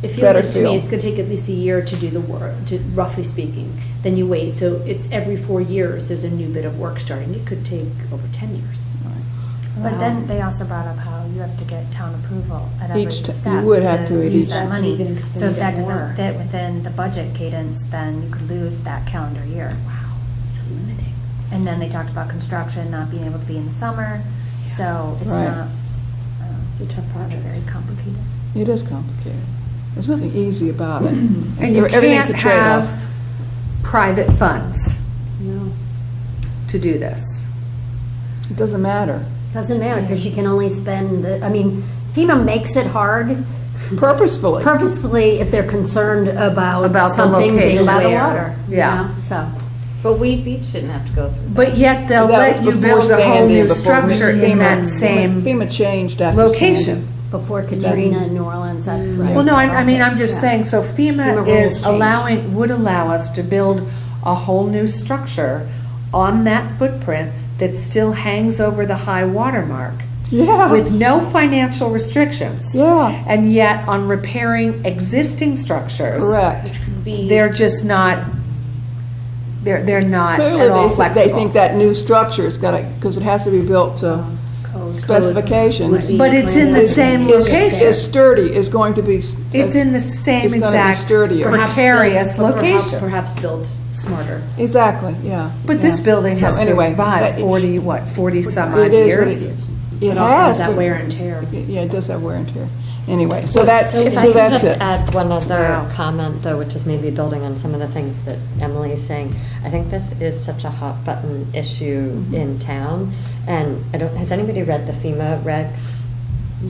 It feels better like to feel. me it's going to take at least a year to do the work, roughly speaking. Then you wait. So it's every 4 years there's a new bit of work starting. It could take over 10 years. But then they also brought up how you have to get town approval at every Each step. you would have to at use each- that money. Even expand So if that it more. doesn't fit within the budget cadence, then you could lose that calendar year. Wow, so limiting. And then they talked about construction not being able to be in the summer, so it's Right. not, It's a tough it's not project. very complicated. It is complicated. There's nothing easy about it. And you Everything's a can't trade-off. have private funds No. to do this. It doesn't matter. Doesn't matter, because you can only spend, FEMA makes it hard Purposefully. purposefully if they're concerned about About the something being location. by the Where. water. you Yeah. know, So, But we each didn't have to go through that. But yet they'll That let was you before build a whole Sandy, new before structure in FEMA- that same FEMA changed after location. Sandy. before Katrina in New Orleans, that, right. Well, no, I mean, I'm just saying, so FEMA FEMA rules is changed. would allow us to build a whole new structure on that footprint that still hangs over the high water mark. Yeah. With no financial restrictions. Yeah. And yet, on repairing existing structures. Correct. They're just not, they're not Clearly, at all they flexible. think that new structure is got to, because it has to be built to specifications. would be- But it's in the same location. Is sturdy, is going to be. It's in the same It's gonna be exact sturdier. precarious built- location. Perhaps built smarter. Exactly, yeah. But this yeah. building has So anyway, survived that- 40 some It odd is what years. it is. It It also has has. that but- wear and tear. Yeah, it does have wear and tear. Anyway, so that's If I could that's just it. add one other Wow. comment, though, which is maybe building on some of the things that Emily is saying. I think this is such a hot button issue in town, and has anybody read the FEMA regs?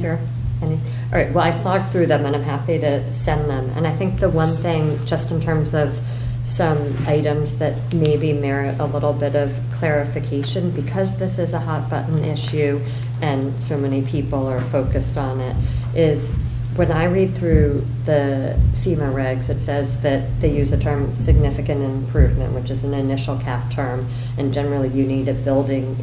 Sure. Any? All right, well, I slogged through them, and I'm happy to send them. And I think the one thing, just in terms of some items that maybe merit a little bit of clarification, because this is a hot button issue and so many people are focused on it, is when I read through the FEMA regs, it says that they use the term significant improvement, which is an initial cap term, and generally you need a building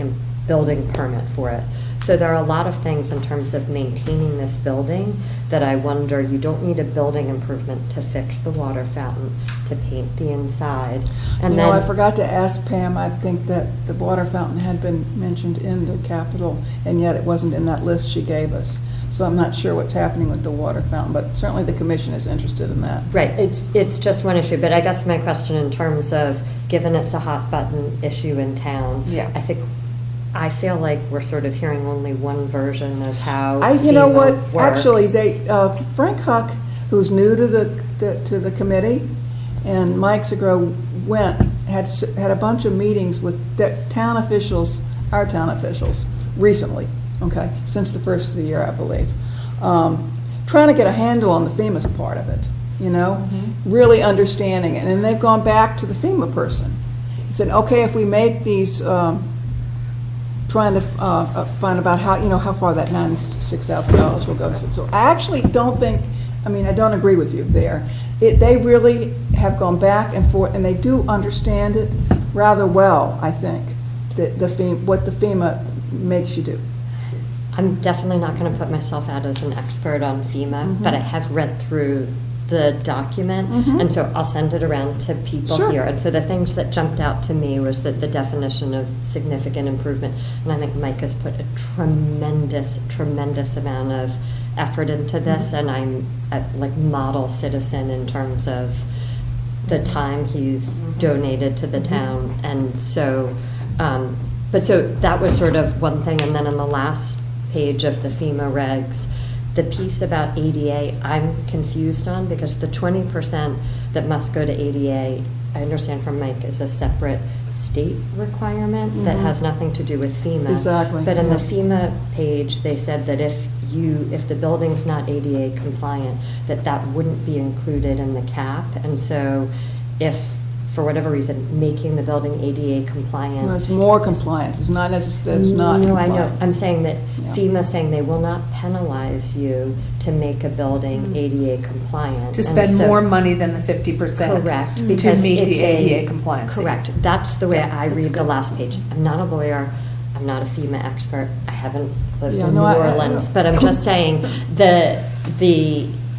permit for it. So there are a lot of things in terms of maintaining this building that I wonder, you don't need a building improvement to fix the water fountain, to paint the inside. And You know, then I forgot to ask Pam, I think that the water fountain had been mentioned in the capital, and yet it wasn't in that list she gave us. So I'm not sure what's happening with the water fountain, but certainly the commission is interested in that. Right, it's just one issue, but I guess my question in terms of, given it's a hot button issue in town, Yeah. I feel like we're sort of hearing only one version of how You know FEMA what, works. actually, Frank Huck, who's new to the committee, and Mike Segro had a bunch of meetings with town officials, our town officials, recently, okay, since the first of the year, I believe, trying to get a handle on the FEMA part of it, you know, really understanding it. And they've gone back to the FEMA person. He said, okay, if we make these, trying to find about how far that $96,000 will go. So I actually don't think, I don't agree with you there. They really have gone back and forth, and they do understand it rather well, I think, what the FEMA makes you do. I'm definitely not going to put myself out as an expert on FEMA, but I have read through the document, and so I'll send it around to people here. And so the things that jumped out to me was that the definition of significant improvement, and I think Mike has put a tremendous amount of effort into this, and I'm a model citizen in terms of the time he's donated to the town. And so, but so that was sort of one thing, and then on the last page of the FEMA regs, the piece about ADA, I'm confused on, because the 20% that must go to ADA, I understand from Mike, is a separate state requirement that has nothing to do with FEMA. Exactly. But in the FEMA page, they said that if the building's not ADA compliant, that wouldn't be included in the cap. And so if, for whatever reason, making the building ADA compliant. No, it's more compliant. It's not necessarily, it's not No, I compliant. know. I'm saying that Yeah. FEMA's saying they will not penalize you to make a building ADA compliant. To And spend so- more money than the 50%. Correct, To because meet the it's ADA compliance. Correct. That's the way Yeah, I that's read the good. last page. I'm not a lawyer. I'm not a FEMA expert. I haven't lived Yeah, in no, New I Orleans, know. but I'm just saying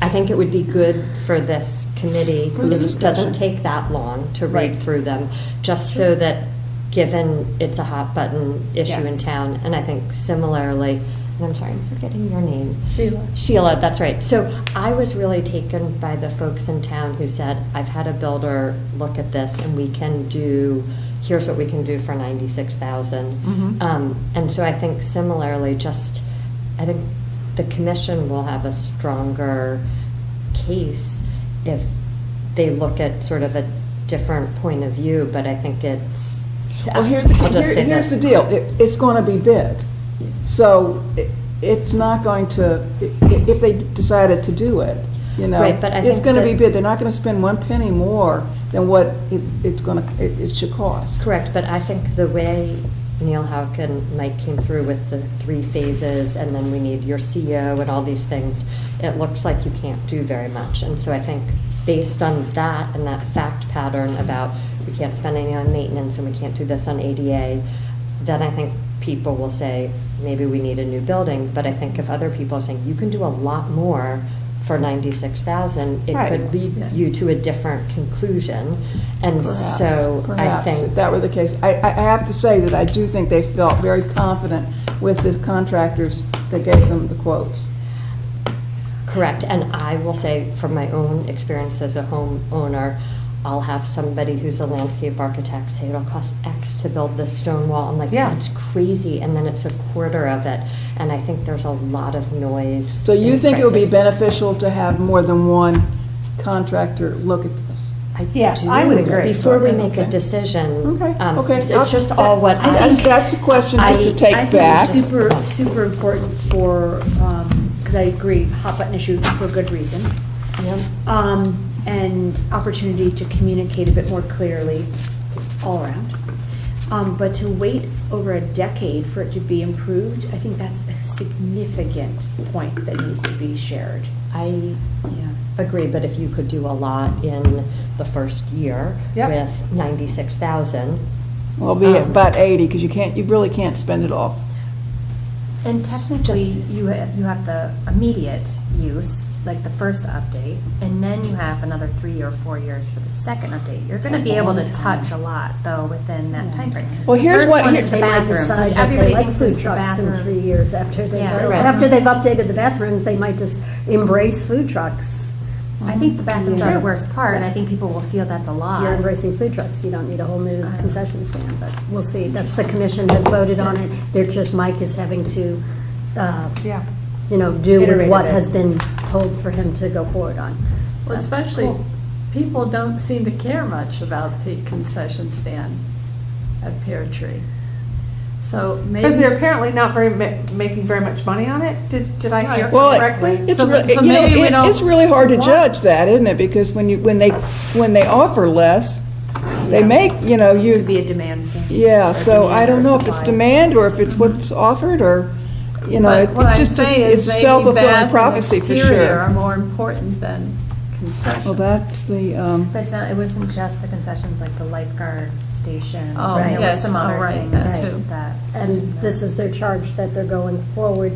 I think it would be good for this committee. For the It discussion. doesn't take that long to read Right. through them, just so that, given it's a hot button issue in Yes. town, and I think similarly, and I'm sorry, I'm forgetting your name. Sheila. Sheila, that's right. So I was really taken by the folks in town who said, I've had a builder look at this, and here's what we can do for 96,000. And so I think similarly, I think the commission will have a stronger case if they look at sort of a different point of view, but I think it's. Well, here's I'll just say the that- deal. It's going to be bid. So it's not going to, if they decided to do it, Right, but I it's think going to be that- bid. They're not going to spend one penny more than what it should cost. Correct, but I think the way Neil Houck and Mike came through with the 3 phases, and then we need your CO and all these things, it looks like you can't do very much. And so I think based on that and that fact pattern about we can't spend any on maintenance and we can't do this on ADA, then I think people will say, maybe we need a new building. But I think if other people are saying, you can do a lot more for 96,000, it Right. could lead you to a different conclusion. And so I Perhaps, if think. that were the case. I have to say that I do think they felt very confident with the contractors that gave them the quotes. Correct, and I will say from my own experience as a homeowner, I'll have somebody who's a landscape architect say it'll cost X to build this stone wall. I'm like, Yeah. that's crazy, and then it's a quarter of it. And I think there's a lot of noise. So you in think it would be prices. beneficial to have more than one contractor look at this? Yes, do. I would agree. Before we make a Okay. decision. Okay. It's just all what That's a question to I take back. think it's super important because I agree, hot button issue for a good reason. Yep. and opportunity to communicate a bit more clearly all around. But to wait over a decade for it to be improved, I think that's a significant point that needs to be shared. I agree, but if you could do a lot in the first year Yep. with 96,000. Well, it'll be about 80, because you really can't spend it all. And technically, you have the immediate use, like the first update, and then you have another 3 or 4 years for the second update. You're going to be able to touch a lot, though, within that timeframe. Well, here's The what- first one is the They might bathrooms, decide which that everybody they like thinks is food the trucks in 3 bathrooms. years after they've, Yeah. Right. after they've updated the bathrooms, they might just embrace food trucks. I think the bathrooms are Yeah. the worst part, and I think people will feel that's a If lot. you're embracing food trucks, you don't need a whole new concession stand, but we'll see. That's, the commission has voted on it. They're just, Mike is having to, Yeah. do with Iterate what it. has been told for him to go forward on. Well, So, especially, cool. people don't seem to care much about the concession stand at Pear Tree. So maybe. Because they're apparently not making very much money on it? Did I hear Well, correctly? it's So- really, so maybe we don't it's really hard to want- judge that, isn't it? Because when they offer less, they make, It could be a demand thing. yeah, Or so demand I don't or know if it's supply. demand or if it's what's offered, or, But what I'm it's saying it's is a maybe self-fulfilling bath and prophecy for exterior are sure. more important than concession. Well, that's the, But it's not, it wasn't just the concessions, like the lifeguard station. Oh, There were yes, some other oh, right, things that too. that. And this is their charge that they're going forward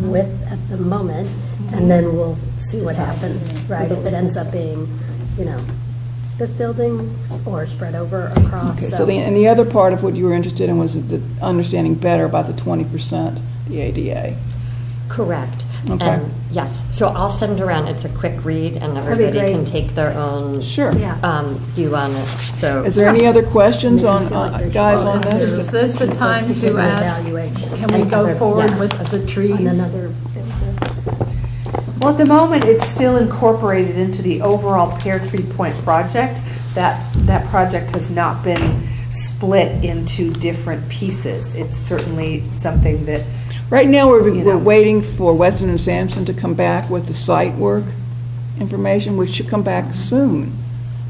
with at the moment, and then we'll see what happens, right? If it ends up being, this building or spread over across, okay, so. so and the other part of what you were interested in was the understanding better about the 20%, the ADA. Correct. Okay. And yes, so I'll send around, it's a quick read, and be everybody great. can take their own Sure. Yeah. view on it, so. Is there any other questions on, Makes me feel like there's- guys, Well, on is this? this a time give to an ask, evaluation. can we And go other- forward yes. with the trees? On another, Well, at the moment, it's still incorporated into the overall Pear Tree Point project. That project has not been split into different pieces. It's certainly something that, Right now, You we're know. waiting for Weston and Sampson to come back with the site work information, which should come back soon.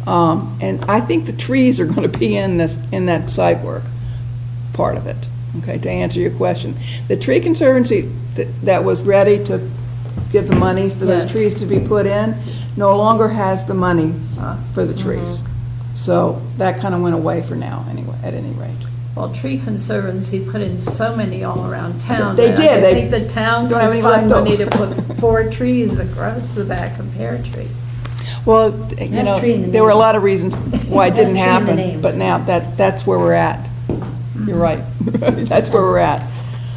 And I think the trees are going to be in that site work part of it, okay, to answer your question. The tree conservancy that was ready to give the money for those Yes. trees to be put in, no longer has the money for the trees. So that kind of went away for now, anyway, at any rate. Well, Tree Conservancy put in so many all around town. They that did. I They think the town don't have could any find left money to over. put 4 trees across the back of Pear Tree. Well, Has tree in the there were a name. lot of reasons why it Has didn't tree in the happen, names. but now that's where we're at. You're right. That's where we're at.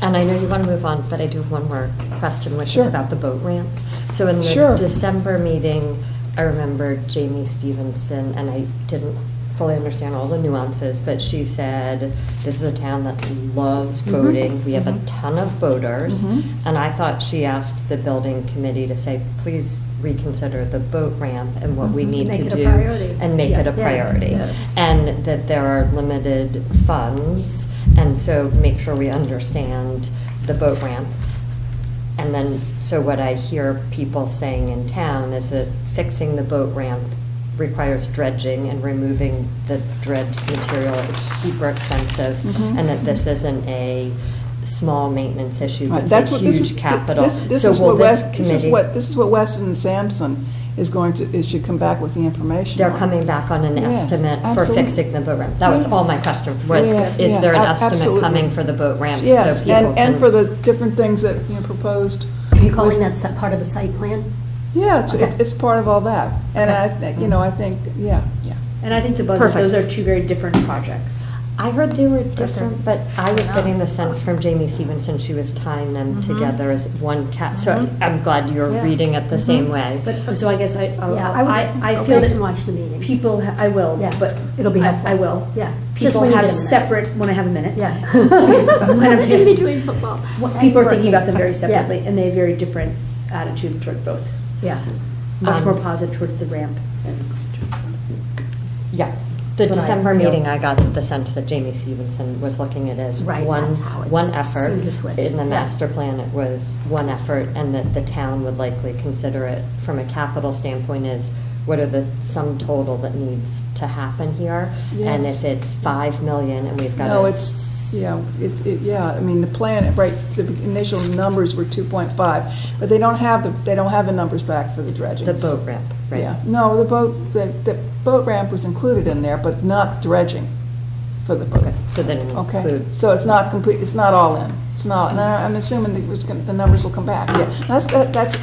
And I know you want to move on, but I do have one more question, which Sure. is about the boat ramp. So in the Sure. December meeting, I remember Jamie Stevenson, and I didn't fully understand all the nuances, but she said, this is a town that loves boating. We have a ton of boaters. And I thought she asked the building committee to say, please reconsider the boat ramp and what we need Make to it a do. priority. And make it a Yeah. priority. Yes. And that there are limited funds, and so make sure we understand the boat ramp. And then, so what I hear people saying in town is that fixing the boat ramp requires dredging, and removing the dredged material is super expensive, and that this isn't a small maintenance issue, Right, but that's it's a what this is- huge capital. This So is will what this this is committee, this is what Weston and Sampson is going to, it should come back with the information they're on. coming back on an Yes, estimate for absolutely. fixing the boat ramp. That was Yeah. all my question, was, Yeah, is yeah, there an estimate absolutely. coming for the boat ramp? so Yes, people and can- for the different things that, proposed. Are you calling that part of the site plan? Yeah, Okay. it's part of all that. And I think, yeah. And I think the buzz is Perfect. those are 2 very different projects. I heard they were different, but I was getting the sense from Jamie Stevenson, she was tying them together as one so I'm glad you're Yeah. reading it the same way. But, so I guess Yeah, I go feel back and that watch the meetings. people, I will, Yeah, but. it'll be helpful. I will. Yeah, just People when you have get a minute. separate, when I have a minute. Yeah. When I'm In between football. People are thinking about them very Yeah. separately, and they have very different attitudes towards both. Yeah. Much more Um, positive towards the ramp. Yeah, the That's what I December feel. meeting, I got the sense that Jamie Stevenson was looking at it as Right, one, that's how it's one effort. seemed to switch. In the Yeah. master plan, it was one effort, and that the town would likely consider it from a capital standpoint as what are the sum total that needs to happen here? And Yes. if it's 5 million and we've got No, a it's, yeah, I mean, the plan, right, the initial numbers were 2.5, but they don't have the numbers back for the dredging. the boat ramp, right? Yeah, no, the boat ramp was included in there, but not dredging for the boat. Okay, so then it Okay, includes. so it's not complete, it's not all in. It's not, and I'm assuming that the numbers will come back, yeah. That's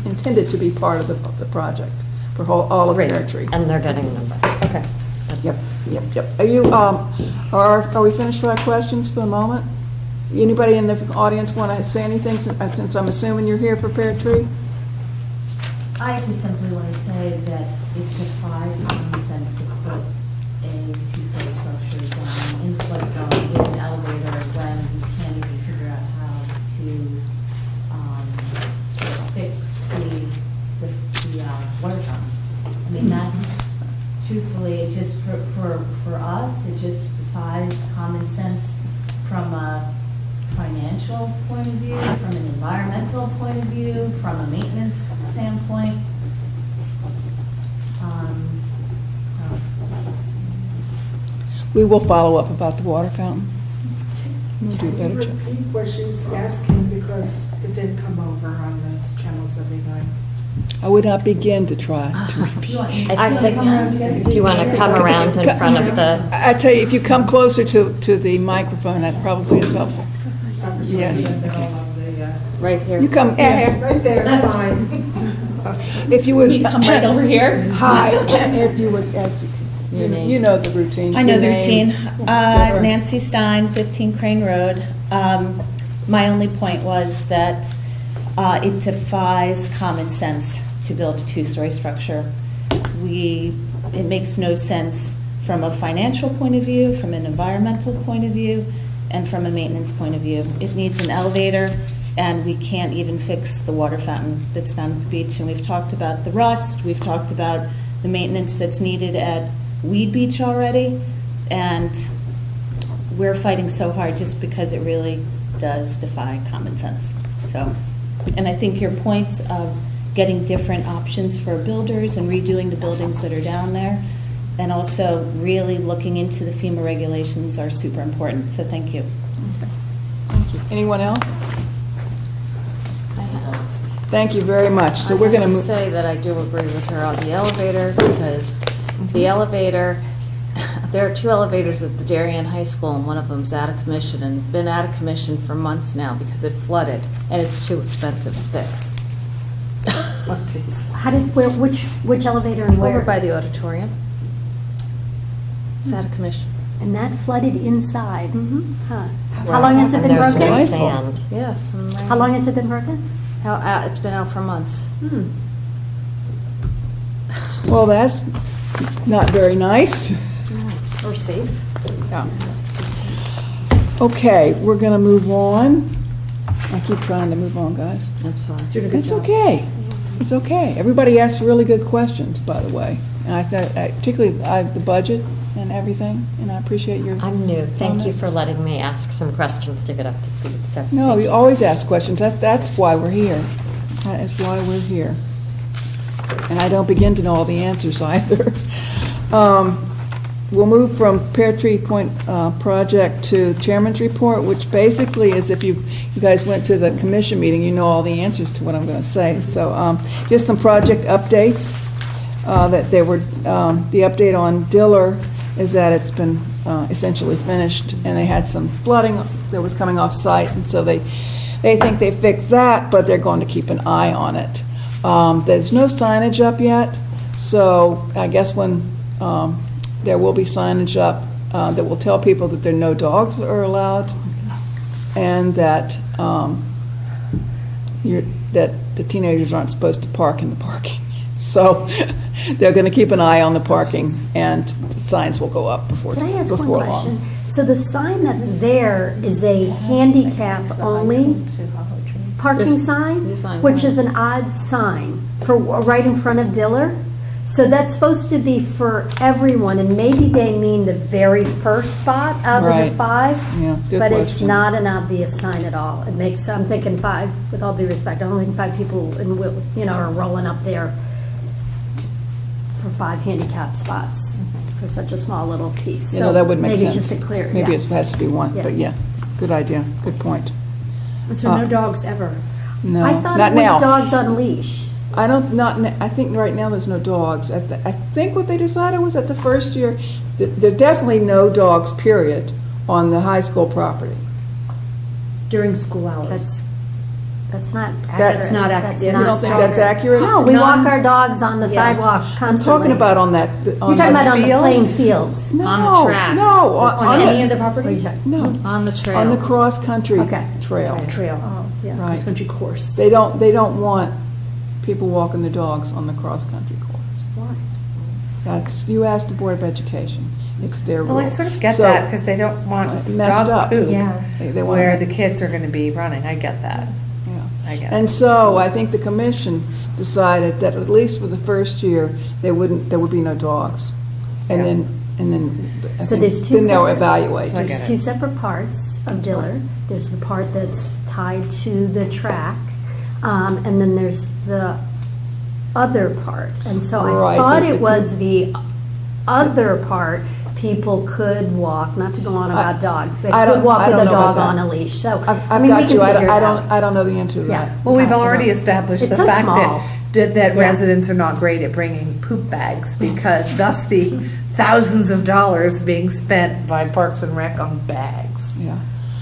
intended to be part of the project for all of Great. Pear Tree. And they're getting a number. Okay. That's Yep, yep. Are you, are we finished with our questions for the moment? Anybody in the audience want to say anything, since I'm assuming you're here for Pear Tree? I just simply want to say that it defies common sense to put a two-story structure down in the flood zone with an elevator when we can't even figure out how to fix the water fountain. I mean, that's, truthfully, it just, for us, it just defies common sense from a financial point of view, from an environmental point of view, from a maintenance standpoint. We will follow up about the water fountain. We'll do a Can better you job. repeat what she was asking, because it did come over on those channels every night? I would not begin to try to repeat. I think, do you want to come around in front of the, I tell you, if you come closer to the microphone, that probably is helpful. Yeah. Right here. You come, yeah, Right there, it's fine. if you would. Come right over here. Hi, if you would ask, Your name. you know the routine. I know Your the name. routine. Sure. Nancy Stein, 15 Crane Road. My only point was that it defies common sense to build a two-story structure. It makes no sense from a financial point of view, from an environmental point of view, and from a maintenance point of view. It needs an elevator, and we can't even fix the water fountain that's down at the beach. And we've talked about the rust, we've talked about the maintenance that's needed at Weed Beach already, and we're fighting so hard just because it really does defy common sense. So, and I think your points of getting different options for builders and redoing the buildings that are down there, and also really looking into the FEMA regulations are super important. So thank you. Thank you. Anyone else? Thank you very much. So we're going to I have move. say that I do agree with her on the elevator, because the elevator, there are 2 elevators at the Darien High School, and one of them's out of commission, and been out of commission for months now because it flooded, and it's too expensive to fix. Oh, jeez. Which elevator and where? Over by the auditorium. It's out of commission. And that flooded inside? Mm-hmm. Huh. How long has it been and there's broken? no sand. Yeah. From How long has it been broken? It's been out for months. Well, that's not very nice. Or safe. Yeah. Okay, we're going to move on. I keep trying to move on, guys. I'm sorry. It's okay. It's okay. Everybody asked really good questions, by the way. And I thought, particularly the budget and everything, and I appreciate your I'm new. Thank you for comments. letting me ask some questions to get up to speed. So No, thank you you. always ask questions. That's why we're here. That is why we're here. And I don't begin to know all the answers either. We'll move from Pear Tree Point project to Chairman's report, which basically is, if you guys went to the commission meeting, you know all the answers to what I'm going to say. So just some project updates. That they were, the update on Diller is that it's been essentially finished, and they had some flooding that was coming off site, and so they think they fixed that, but they're going to keep an eye on it. There's no signage up yet, so I guess when there will be signage up that will tell people that no dogs are allowed, and that that the teenagers aren't supposed to park in the parking. So they're going to keep an eye on the parking, and the signs will go up before Can I ask before one long. question? So the sign that's there is a handicap only parking This sign, sign, which right. is an odd sign for right in front of Diller. So that's supposed to be for everyone, and maybe they mean the very first spot out of Right. the 5. Yeah, good But it's question. not an obvious sign at all. It makes, I'm thinking 5, with all due respect, I don't think 5 people are rolling up there for 5 handicap spots for such a small little piece. You know, that would make sense. Maybe just a clear, Maybe yeah. it has to be one, Yeah. but yeah, good idea, good point. So no dogs ever? No, I thought not it was now. dogs on leash. I don't, I think right now there's no dogs. I think what they decided was at the first year, there are definitely no dogs, period, on the high school property. During school hours? That's not accurate. That's not accurate. That's You not don't think that's accurate? No, we None- walk our dogs on the Yeah. sidewalk I'm constantly. talking about on that. You're talking about on the playing fields. No, On the track. No, On any of the What are property? you talking- No, On the trail. on the cross-country Okay. trail. Trail, yeah, Right. cross-country course. They don't want people walking their dogs on the cross-country course. Why? That's, you asked the Board of Education. It's their rule. Well, I sort of get So, that, because they don't want messed dog up. poop Yeah. They want where to- the kids are gonna be running, I get that, Yeah. I get And it. so I think the commission decided that at least for the first year, there would be no dogs. And Yeah. then. I So think there's two Then they'll separate- evaluate. So I There's get it. 2 separate parts of Diller. There's the part that's tied to the track, and then there's the other part. And so I Right, thought but it was the other part, people could walk, not to go on about dogs, they I could don't- walk I with a don't know about dog on that. a leash. So, I've I mean, we got can you. figure it out. I don't know the answer to Yeah. that. Well, we've Okay. already established It's the so fact small. that Yeah. residents are not great at bringing poop bags, because thus the thousands of dollars being spent by Parks and Rec on bags. Yeah.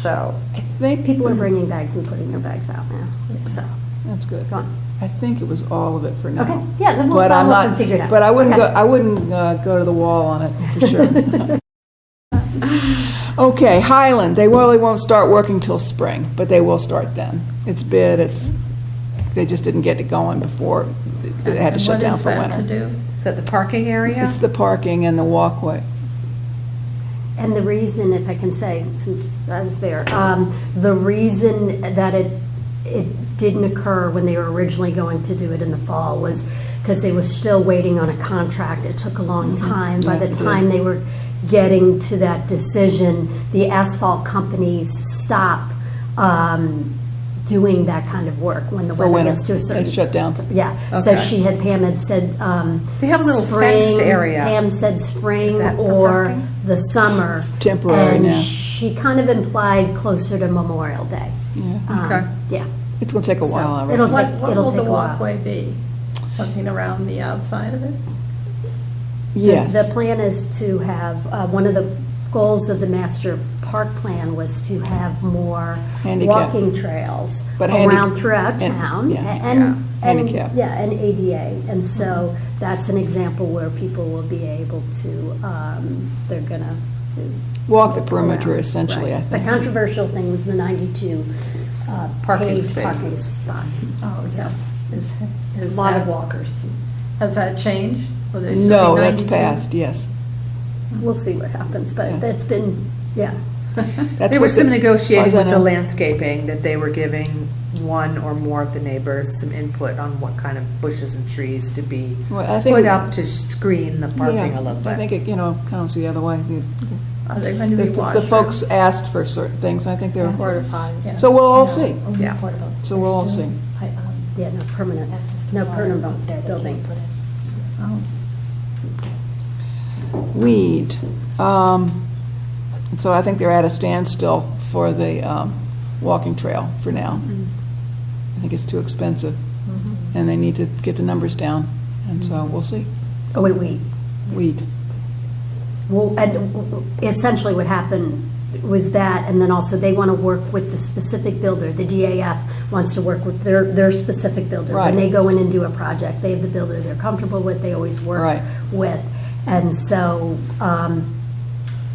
So, I think People are bringing bags and putting their bags out now. So, That's good. go on. I think it was all of it for now. Okay, yeah, then we'll But I'm follow up not- and figure it out. But I wouldn't Okay. go to the wall on it, for sure. Okay, Highland, they really won't start working till spring, but they will start then. It's bid, they just didn't get it going before it had to shut down for winter. What is that to do? is that the parking area? It's the parking and the walkway. And the reason, if I can say, since I was there, the reason that it didn't occur when they were originally going to do it in the fall was because they were still waiting on a contract. It took a long time. By the Yeah, it time they were getting to that decision, the asphalt companies stop doing that kind of work when the For weather winter. gets to a certain. They shut down. Yeah, so Okay. Pam had said, They have a little fenced spring, area. Pam said spring Is that for or parking? the summer. Temporary now. And she kind of implied closer to Memorial Day. Yeah. Okay. Yeah. It's going to take a while, I it'll reckon. take- What it'll will take the a while. walkway be? Something around the outside of it? Yes. The plan is to have, one of the goals of the master park plan was to have more Handicap. walking trails But around throughout and- town. yeah. And Handicap. Yeah, and ADA. And so that's an example where people will be able to, they're gonna do. Walk the walk perimeter, around. essentially, I Right. think. The controversial thing was the 92 Parking paved parking spaces. spots. Oh, So, yes. A Is lot that- of walkers. Has that changed? Will there still No, be that's 92? passed, yes. We'll see what happens, but Yes. that's been, yeah. That's There was what some the- negotiating as I with the know. landscaping, that they were giving one or more of the neighbors some input on what kind of bushes and trees to be Well, I think put it- up to screen the parking Yeah, a little bit. I think it, counts the other way. Are they going to be The washrooms? folks asked for certain things, I think they were. Porta potties. Yeah. So we'll all see. Yeah. So we'll all see. Yeah, no permanent, no permanent building. Oh. Weed. And so I think they're at a standstill for the walking trail for now. I think it's too expensive, and they need to get the numbers down, and so we'll see. Oh, wait. Weed. Well, and essentially what happened was that, and then also they want to work with the specific builder. The DAF wants to work with their specific builder. Right. When they go in and do a project, they have the builder they're comfortable with, they always work Right. with. And so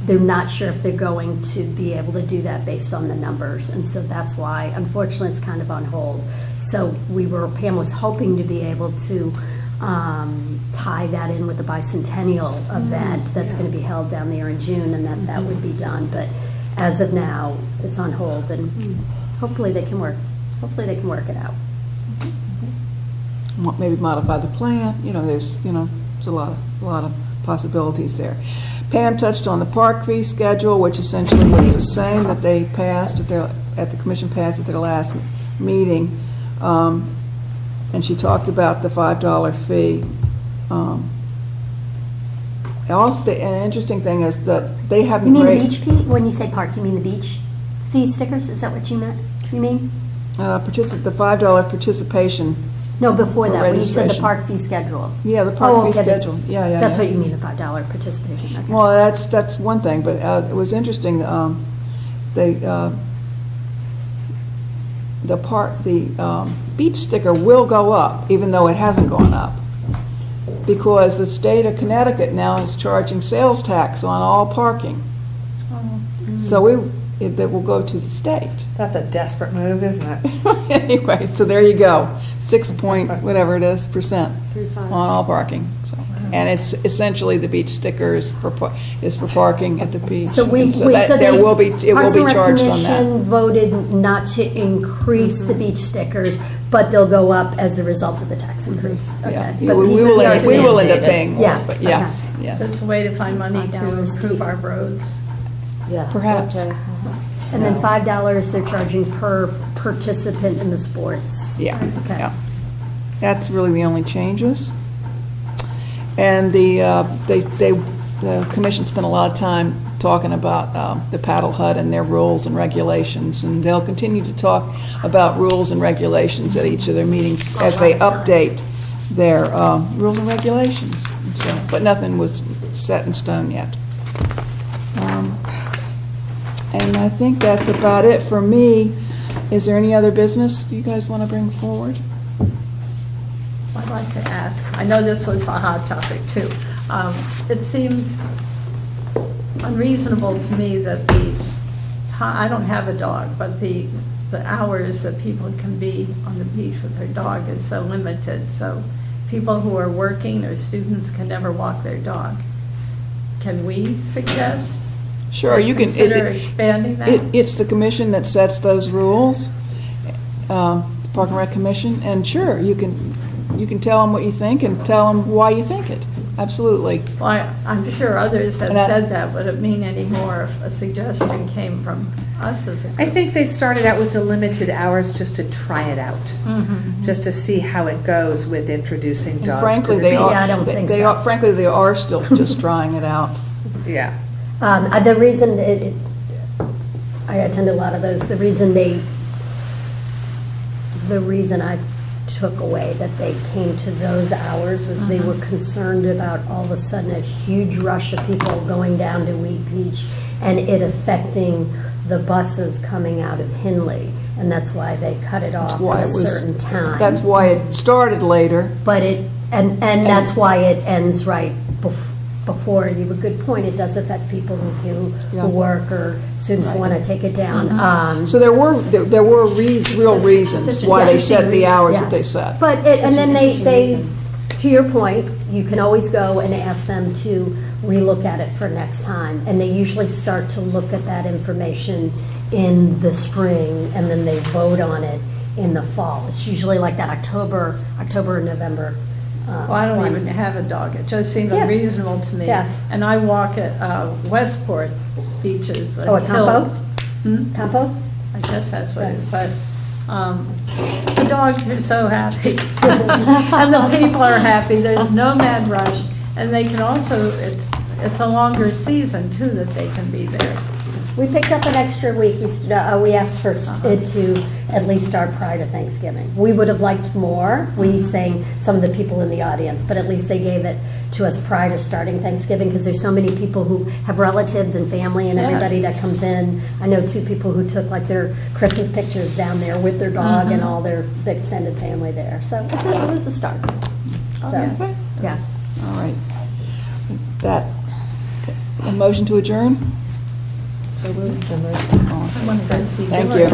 they're not sure if they're going to be able to do that based on the numbers. And so that's why, unfortunately, it's kind of on hold. So Pam was hoping to be able to tie that in with the bicentennial event that's going to be held down there in June, and that would be done. But as of now, it's on hold, and hopefully they can work it out. Maybe modify the plan, there's a lot of possibilities there. Pam touched on the park fee schedule, which essentially is the same that they passed at the commission passed at their last meeting. And she talked about the $5 fee Also, an interesting thing is that they have You mean the great beach fee? When you say park, you mean the beach fee stickers? Is that what you meant? You mean? the $5 participation. No, before For that, when you said the registration. park fee schedule. Yeah, the park Oh, fee okay, that's- schedule. Yeah. That's what you mean, the $5 participation, okay. Well, that's one thing, but it was interesting. The beach sticker will go up, even though it hasn't gone up, because the state of Connecticut now is charging sales tax on all parking. So that will go to the state. That's a desperate move, isn't it? Anyway, so there you go, 6 point, whatever it is, percent on all parking. So, and it's essentially the beach sticker is for parking at the beach. So And there will be, it will be charged on Parks and Rec that. Commission voted not to increase the beach stickers, but they'll go up as a result of the tax increase. Yeah, Okay. we But will end up mandated. paying more, Yeah, but yes, So yes. it's a way to find money to $5 improve our roads. Yeah. Perhaps. Okay. And then $5 they're charging per participant in the sports. Yeah, Okay. yeah. That's really the only changes. And the commission spent a lot of time talking about the paddle hut and their rules and regulations, and they'll continue to talk about rules and regulations at each of their meetings as they update their rules and regulations. So, but nothing was set in stone yet. And I think that's about it for me. Is there any other business you guys want to bring forward? I'd like to ask, I know this was a hot topic too. It seems unreasonable to me that I don't have a dog, but the hours that people can be on the beach with their dog is so limited. So people who are working or students can never walk their dog. Can we suggest? Sure, you can. Consider expanding that? It's the commission that sets those rules, the Park and Rec Commission, and sure, you can tell them what you think and tell them why you think it. Absolutely. Well, I'm sure others have And I- said that. Would it mean any more if a suggestion came from us as a group? I think they started out with the limited hours just to try it out, just to see how it goes with introducing And dogs frankly, to the they beach. are. Yeah, I don't think so. Frankly, they are still just trying it out. Yeah. The reason, I attend a lot of those, the reason I took away that they came to those hours was they were concerned about all of a sudden a huge rush of people going down to Wheat Beach and it affecting the buses coming out of Hinley. And that's why they cut it off why at a it was- certain time. That's why it started later. But and that's why it ends right before. You have a good point. It does affect people who Yeah. work or students who want to take it down. So there were real reasons why they set the hours that they Yes. set. But and then they, to your point, you can always go and ask them to relook at it for next time. And they usually start to look at that information in the spring, and then they vote on it in the fall. It's usually like that October or November. Well, I don't even have a dog. It just seemed Yeah. unreasonable to me. Yeah. And I walk at Westport beaches Oh, at until. Campo? Hmm? Campo? I guess that's what it is, but the dogs are so happy. And the people are happy. There's no mad rush. And they can also, it's a longer season too that they can be there. We picked up an extra week. We asked for it to at least start prior to Thanksgiving. We would have liked more, we saying some of the people in the audience, but at least they gave it to us prior to starting Thanksgiving because there's so many people who have relatives and family and everybody that comes in. I know 2 people who took like their Christmas pictures down there with their dog and all the extended family there. So it was a start. So, yeah. All right. That, a motion to adjourn? So moved. I want to go see. Thank you.